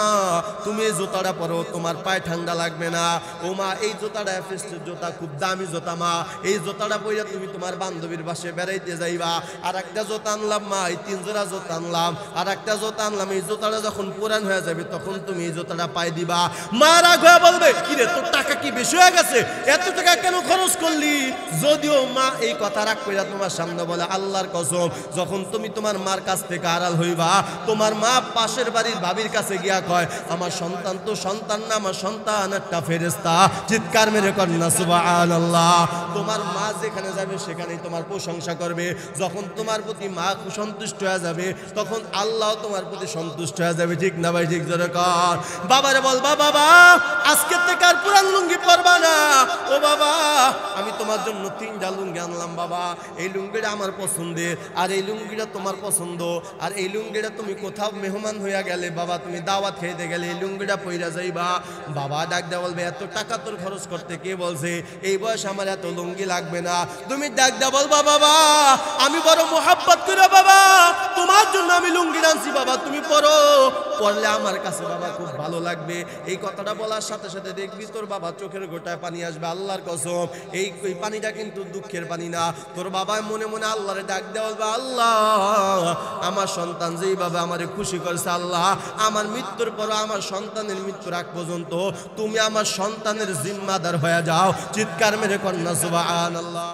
Speaker 1: তুমি এই জুতাটা পরো, তোমার পায়ে ঠান্ডা লাগবে না। ও মা, এই জুতাটা এফএসটির জুতা, খুব দামি জুতা মা, এই জুতাটা পরে তুমি তোমার বান্ধবীর বাসে বেড়াইতে যাইবা। আর একটা জুতা আনলাম মা, এই 3 জোড়া জুতা আনলাম, আর একটা জুতা আনলাম, এই জুতাটা যখন পুরান হয়ে যাবে তখন তুমি এই জুতাটা পায়ে দিবা। মা রাগ হয়ে বলবে, কি রে তোর টাকা কি বেশি হয়ে গেছে, এত টাকা কেন খরচ করলি? যদিও মা এই কথা রাগ করে তোমার সামনে বলে, আল্লাহর কসম, যখন তুমি তোমার মার কাছ থেকে আড়াল হইবা, তোমার মা পাশের বাড়ির ভাবির কাছে গিয়া কয়, আমার সন্তান তো সন্তান না, আমার সন্তান একটা ফেরেশতা। চিৎকার মেরে কর না সুবহানাল্লাহ। তোমার মা যেখানে যাবে সেখানেই তোমার প্রশংসা করবে। যখন তোমার প্রতি মা সন্তুষ্ট হয়ে যাবে, তখন আল্লাহ তোমার প্রতি সন্তুষ্ট হয়ে যাবে। ঠিক না ভাই? ঠিক জোরে কর। বাবারে বলবা, বাবা আজকে থেকে আর পুরান লুঙ্গি পরবা না। ও বাবা, আমি তোমার জন্য 3টা লুঙ্গি আনলাম বাবা, এই লুঙ্গিটা আমার পছন্দের, আর এই লুঙ্গিটা তোমার পছন্দ, আর এই লুঙ্গিটা তুমি কোথাও মেহমান হইয়া গেলে, বাবা তুমি দাওয়াত খাইতে গেলে এই লুঙ্গিটা পইরা যাইবা। বাবা ডাক দেয়া বলবে, এত টাকা তোর খরচ করতে কে বলছে? এই বয়স আমার এত লুঙ্গি লাগবে না। তুমি ডাক দেয়া বলবা, বাবা আমি বড় মোহাব্বত করে বাবা তোমার জন্য আমি লুঙ্গি আনছি বাবা, তুমি পরো, পরলে আমার কাছে বাবা খুব ভালো লাগবে। এই কথাটা বলার সাথে সাথে দেখবি তোর বাবা চোখের গোটায় পানি আসবে। আল্লাহর কসম, এই পানিটা কিন্তু দুঃখের পানি না। তোর বাবা মনে মনে আল্লাহরে ডাক দেওয়া বলবে, আল্লাহ আমার সন্তান যেইভাবে আমারে খুশি করেছে, আল্লাহ আমার মৃত্যুর পর আমার সন্তানের মৃত্যুর আগ পর্যন্ত তুমি আমার সন্তানের জিম্মাদার হয়ে যাও। চিৎকার মেরে কন্যা সুবহানাল্লাহ।